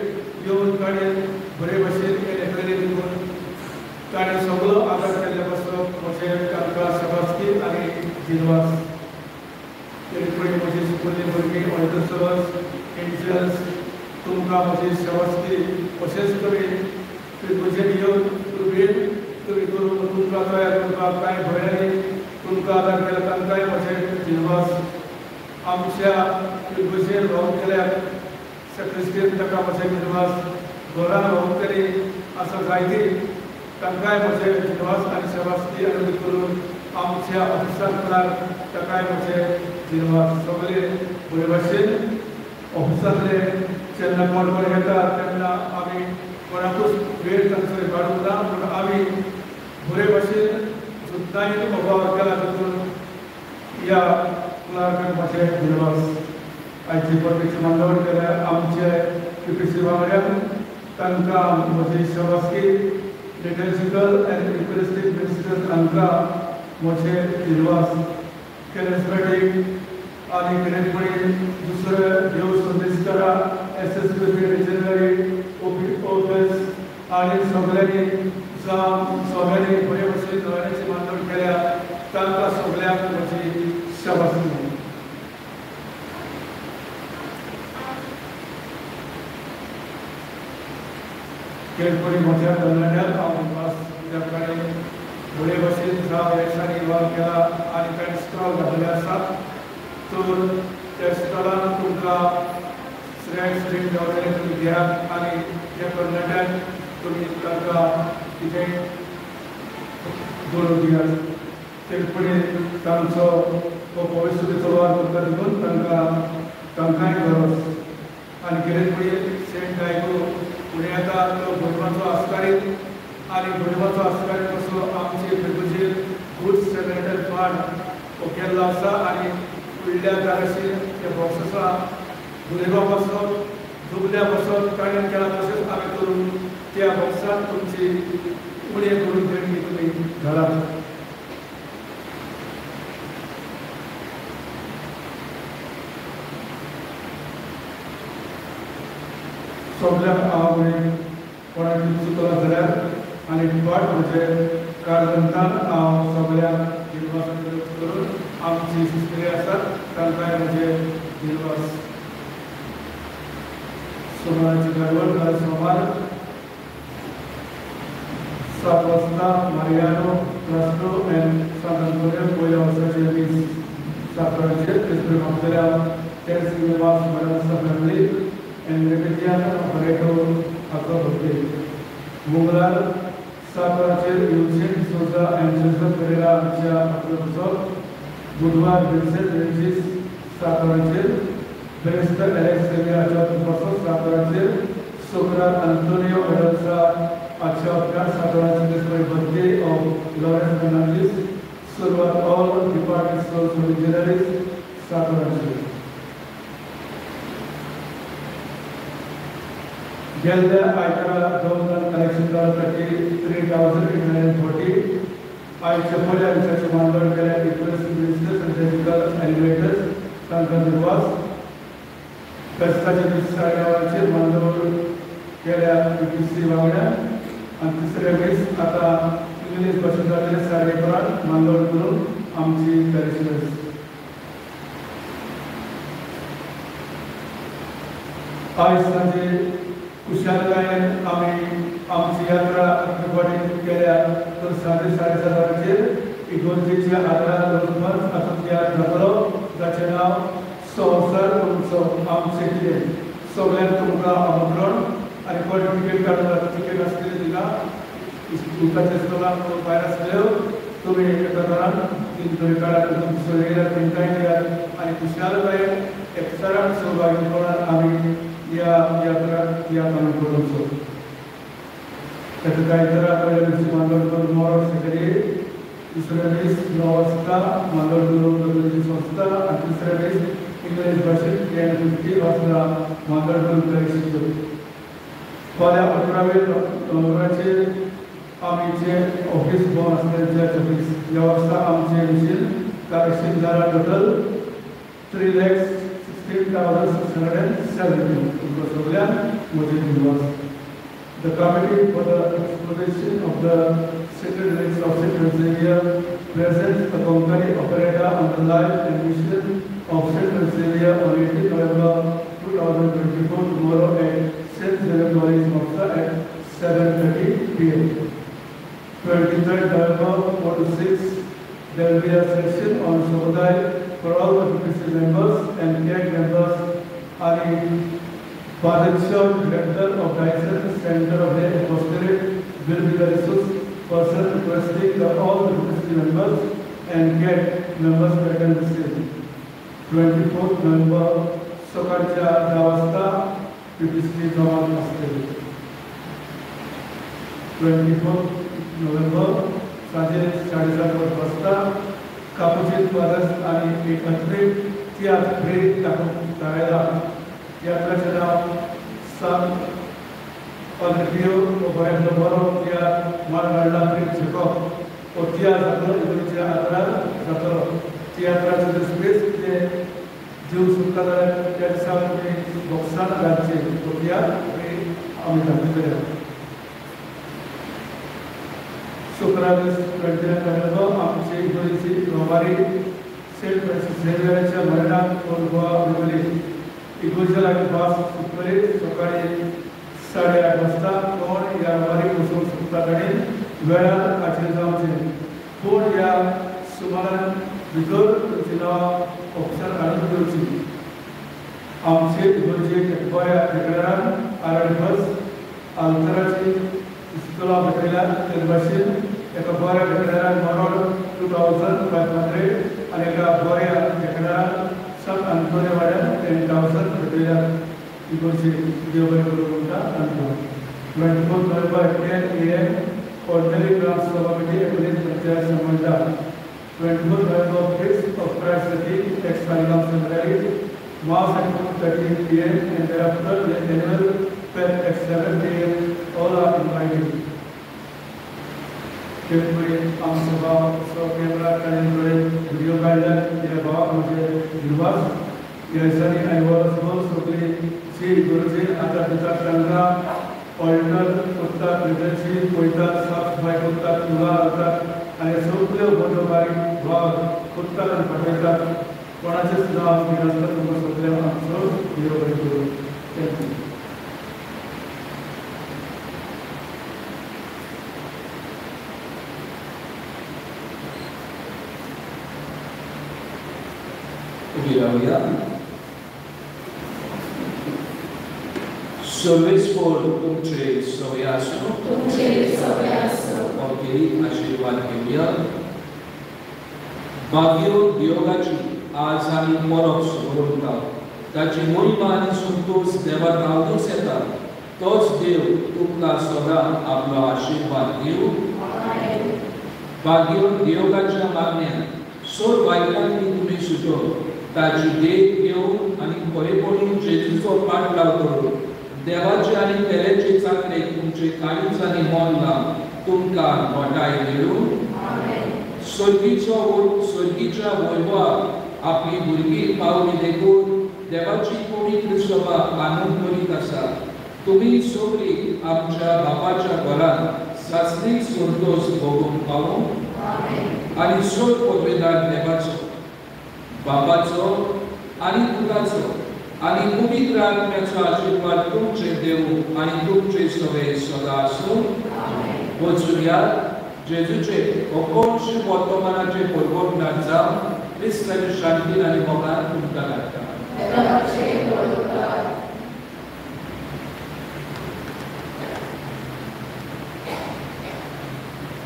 घेवन ताणें बरे भशेन केले. देखून ताणें सगळो आदार केल्ल्या पासून म्हजे तांकां शाबासकी आनी जिनवास. कितेंपणी म्हजी सुपुर्दी भुरगीं ऑर्डर्स एंजल्स तुमकां म्हजी शाबासकी. अशेंच तुमी म्हजेर येवन तुमी करून तुमकां तयार करपाक कांय भयणांनी तुमकां आदार केला तांकांय म्हजे जिनवास. आमच्या भुरगेर रावून केल्यार सेक्रेटरीन ताका म्हजे जिनवास. घरान रावून केली आसा जायती तांकांय म्हजे जिनवास आनी शाबासकी आनी करून आमच्या ऑफिसांतल्यान ताकाय म्हजे जिनवास. सगळे बरे भशेन ऑफिसांतले जेन्ना कोण कोण येता तेन्ना आमी कोणाकूच वेळ तांचो काडूंक ना पूण आमी बरे भशेन सुद्दांय अभाव केला. देखून ह्या क्लार्काक म्हजे जिनवास. आयची परमेची मांडवळ केल्या आमचे पीपीसी वांगड्यांक तांकां म्हजी शाबासकी. लिटरजिकल एंड इक्वेस्टीक मिनिस्टर्स तांकां म्हजे जिनवास. कॅरिस्मेटीक आनी कितेंपणी दुसरे देव संदेशकारा एसएसपी रिजनरी ऑफिस आनी सगळ्यांनी सगळ्यांनी बरे भशेन नव्याची मांडवळ केल्या तांकां सगळ्यांक म्हजी शाबासकी. केळपडी मोठ्या तरणाट्यात हांव पास करताले बरे भशेन ह्या यशान इन्वॉल्व केला आनी काही स्टॉल घातले आसात तर त्या स्टॉलान तुमकां श्रेय गावतले तुमी घेयात आनी त्या तरणाट्याक तुमी तांकां कितें बरोवन दियात केळपडी तांचो तो पवित्र तलवार करता देखून तांकांय गरज आनी केळपडी सेंट गायको फुडें येता तो भुरमाचो आस्कारीत आनी भुरमाचो आस्कारीत असो आमचे फिरगुजेर गुड सेक्रेटरी पार्ट हो केल्लो आसा आनी फुडल्या काळाचेर त्या प्रोसेसा भुरगो पासून दुबल्या पासून काणयेन केला तशेंच आमी करून त्या बॉक्सान तुमची उणे करून देणगी तुमी घालात सगळ्यांक हांव कोणाक चुकलो जाल्यार आनी फाट म्हणजे कारजंतान हांव सगळ्यांक दिलवास करून आमची सिस्टरी आसात तांकांय म्हजे दिलवास सोमाराची गडबड काल सोमार 7 वाजता मारियानो रास्ट्रो एंड सांत अंतोनियो पयल्या वर्साचे दीस साखराचेर क्रिस्टन मागतल्या तेन्स निवास मराठा फॅमिली एंड रेपेजियान ऑपरेटो हाचो बर्थडे मंगळार 7 वरांचेर युसेन सोजा एंड जोसेफ पेरेरा हांच्या आपलो बुधवार विन्सेंट रेंजीस 7 वरांचेर बेरिस्टर एलेक्स सेवियाच्या पासून 7 वरांचेर शुक्रार अंतोनियो मेडल्सा हाच्या उपरांत 7 वरांचेर बर्थडे ऑफ लॉरेंस फर्नांडीस सुरवात ऑल डिपार्टेड सोल्स मिशनरीज 7 वरांचेर गेल्ल्या आयतारा गव्हर्नर कलेक्शन करपाची 3840 आयच्या पहिल्या दिसाचे मांडवळ केल्या इक्वेस्ट बिझनेस एंड टेक्निकल एलिवेटर्स तांकां दिवस फेस्ताच्या दीस 11:30 मांडवळ केल्या बीपीसी वांगडा आनी तिसऱ्या दीस आतां इंग्लीश भाशेंत जाल्ले 11:30 मांडवळ करून आमची पॅरिशनर्स आयज सांजे कुशालकायेन आमी आमची यात्रा अक्टोबरांत केल्या तर 7:30 वरांचेर इगोर्जेच्या आदारार दवरून हातूंत जातलो जाचें नांव संवसार तुमचो आमचें कितें सगळ्यांक तुमकां आमंत्रण आनी कोण टिकेट काडून टिकेट आसलेली दिला दुकाचे स्टॉलान भायर आसल्यो तुमी एका तरान तीन तरी काडात तुमची सोयऱ्यां तेंकांय दियात आनी कुशालकायेन एकचारान सहभागी म्हणून आमी या यात्रात या काम करूचो त्याचं काही तर पहिल्या दिवशी मांडवळ मोर सकाळी दुसऱ्या दीस 9 वाजता मांडवळ संस्था आणि तिसऱ्या दीस इंग्लिश भाषेत 50 वाजता मांडवळ शिकतो फाल्यां 11 नोव्हेंबराचेर आमचे ऑफिस बंद आसलें ऑफिस ह्या वर्सा आमचे मिशीन कार्यशील जालां total 3,16,70 The committee for the exploration of the sacred relics of Saint Xavier presents the Konkani operetta on the life and mission of Saint Xavier on 18 November 2024 tomorrow at Saint Xavier College Moksa at 7:30 p.m. 23rd November 4 to 6 there will be a session on Shodai for all the PPC members and CAG members are Father Church, Director of Diocese Center of the Apostolate, will be the resource person requesting that all the PPC members and CAG members attend the session. 24th November, Sokarcha Davasta, PPC Kamal Apostolate. 24th November, Sajid Chadisa Vasta, Capuchin Brothers आणि एकत्रित त्यात प्रेरित करायला यात्राचे नाव संत ऑलिव्हियो ओबरेंडो बरो त्या मार्गाला प्रेरित शिकप व त्या जातो इतल्या आदारार जातो त्या यात्राचे स्पेस ते जीव सुटला जाल्यार त्या दिसा तुमी बॉक्सान घालचे व त्या आमी दाखयतले शुक्रार 29 नोव्हेंबर आमची गोंयची रविवारी सेंट फ्रांसीस झेवियराच्या मरणाक गोवा विवली इगोर्जा लागीं पास सुटले सकाळी 8:30 वाजता कोण या वारीक वचूंक सोदता ताणें वेळार हाजीर जावचें. कोण या सुमारान भितर तुमचीं नांवां ऑफिसार हाडून दिवचीं. आमचे इगर्जेक गोंया देगरान आरडबस आल्तराची इस्कोला भेटयल्या ते भाशेन एका बऱ्या भेटणाऱ्यान मरोड 2500 आनी एका बऱ्या भेटणाऱ्यान सब आंतोने वाड्यान 10,000 भेटयल्या. इगर्जे देव बरें करूं म्हणटा आनी 24 November 10 AM ऑर्डिनरी ग्राम सभा मीटिंग एकुणीस panchayat संबंधा 24 November Feast of Christ the King ex-Paligam Cemetery Mass at 2:30 PM and thereafter the annual prayer at 7 PM. All are invited. Everybody on Sabha, so camera can video guideline in about Nivas. Yes, I was also see Guruji at the Tanga, Original Kutta, Leadership, Koita, South by Kutta, Tula, and a Sopio Bodobari, Bog, Kutta and Pateta. What I just now because the most of them are so beautiful. Thank you.
Service for तुमचे सवयासो और आशीर्वाद घेऊया. भाग्यो देवाची आज आम्ही परब सोडून ताची महिमा आनी संतोष देवाक आवडूंक येता. तोच देव तुमकां सदां आपलो आशीर्वाद दिवं. भाग्यो देवाच्या मागण्यान सोड वायटांनी तुमी सुटो ताची देख घेवन आनी खरेपणीन जेजूचो पाट लावतलो. देवाचे आनी तेरेचे चाकरेक तुमचे काळीज आनी मोल लावन तुमकां मोठाय मेळूं. स्वर्गीच्या वैभवाक आपली भुरगीं पावली देखून देवाची पवित्र सभा आनंद करीत आसा. तुम्ही सगळीं आमच्या बापाच्या घरांत सासरीक संतोष भोगूंक पावूं आनी सोड पदवेदार देवाचो बापाचो आनी पुताचो आनी पवित्र आत्म्याचो आशीर्वाद तुमचे देव आनी तुमचे सगळे सदां आसूं. वचूया जेजूचे अकोणशे वर्तमानाचे परबोटणार जावन क्रिस्ताची शांतीन आनी मोगान तुमकां धाडटा.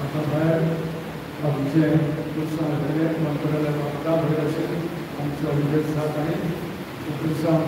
आता भायर आमचे पुरसांव मंत्रालय म्हाका भायर अशें आमचो विजय साथ आनी पुरसांव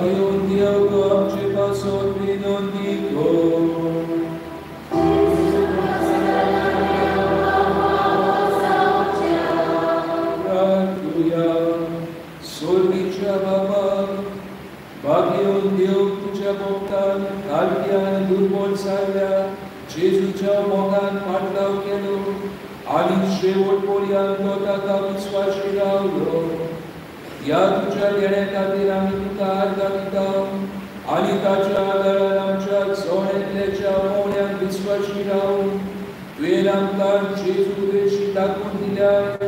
Bagiul Tău, Doamne, ce pasor minunnitor. Aleluia, sornicea Baba, Bagiul Tău, tu ce-a boptat, Calvian, Durbol Salvea, Cezuceau Mogan, Patlau Chelu, Ali Sheol Polian, Tota Kaviswa Shiraulo, Yaducha Geneta Piramituka Argavitam, Ali Tacha Adaranamcha, Sonet Lecha Monian Viswa Shirau, Tueram Kar Cezu Veshita Kundilai,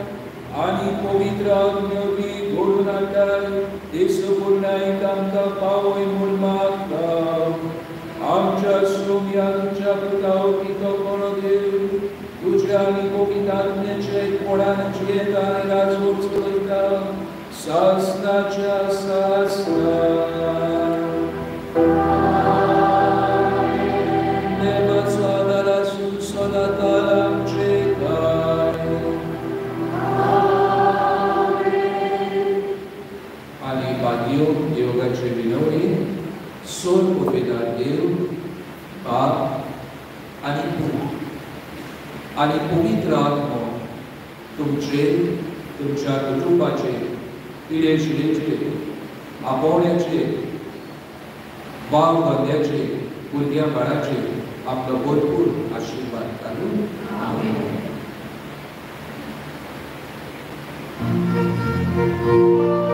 Ani Povitra Agnovi Gurunandai, Desupurnai Tamka Pavoi Mulmakam, Amcha Sumya Tucha Putau Kito Konodev, Tucha Ani Povitat Necei Koran Chietani Razvur Stoita, Sasna Cha Sasna. Neva Swadara Susodatalam Chetai. Ali Badio, Yoga Chevinoi, Sol Povedar Deu, Bab, Ani Povitra Atmo, तुमचे तुमच्या कुटुंबाचे पिढ्याशिडेचे आपोवण्याचे wow धंद्याचे भुरग्या बाळाचे आपलो भरपूर आशीर्वाद घालून
Thank you.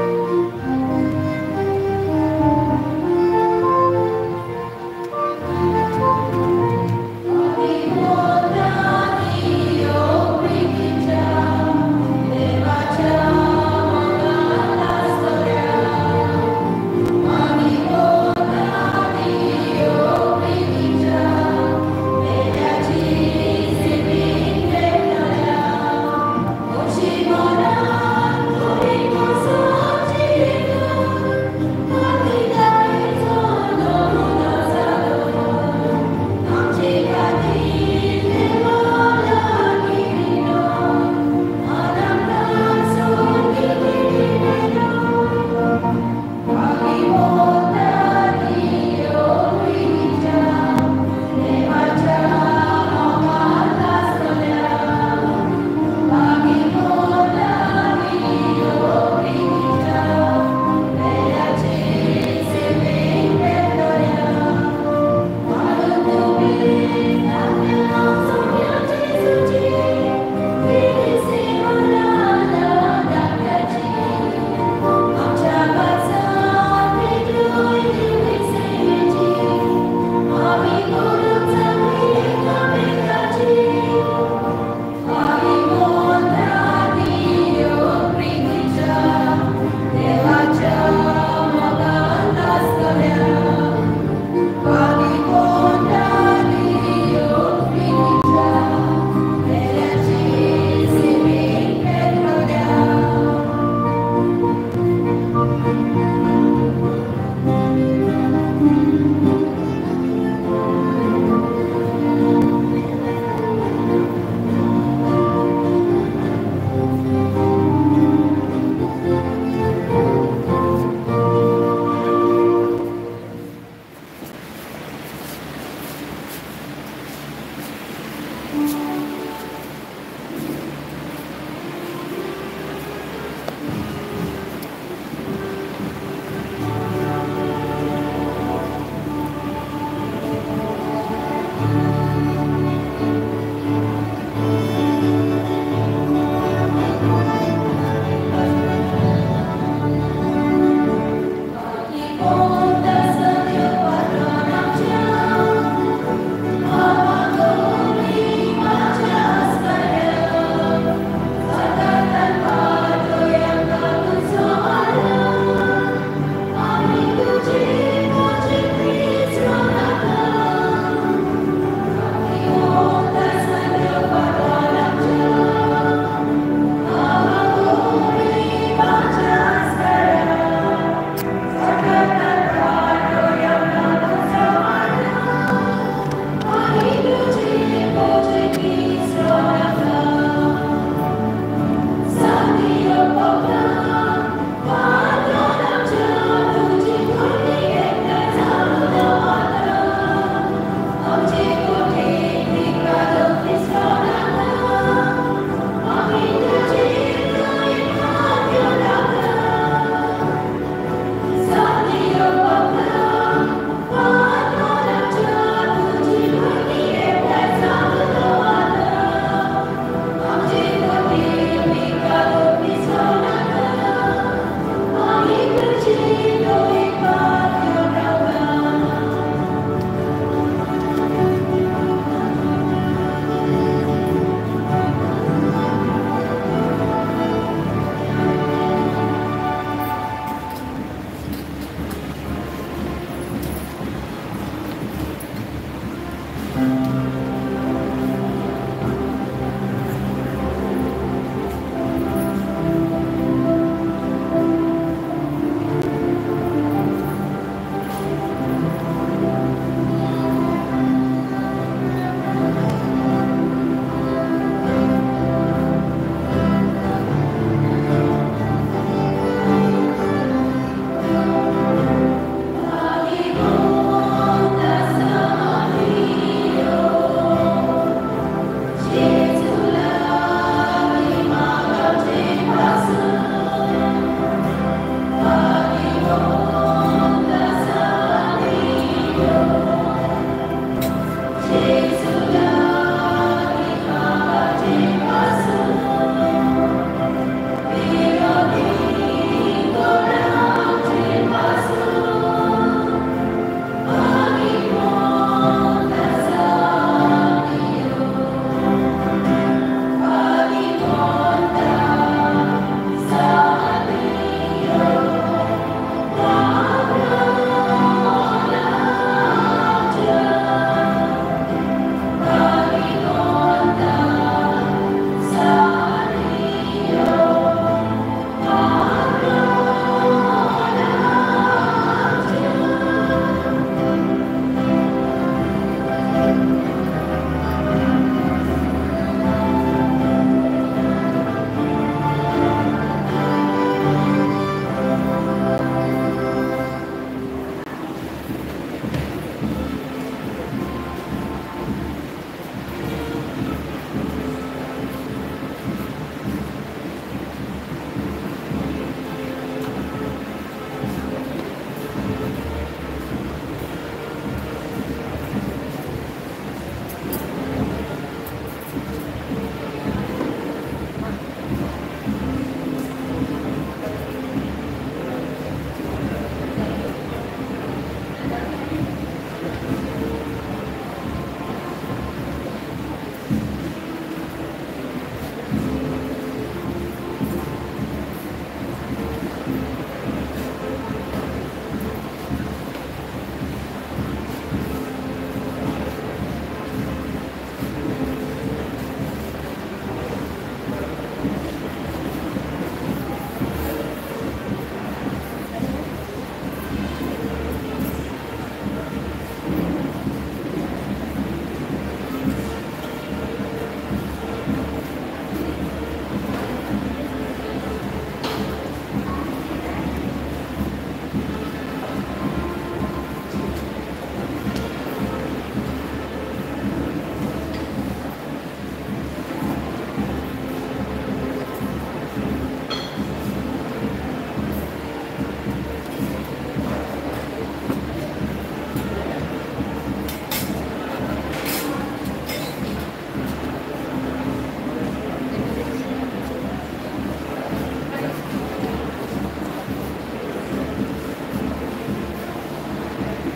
Thank you.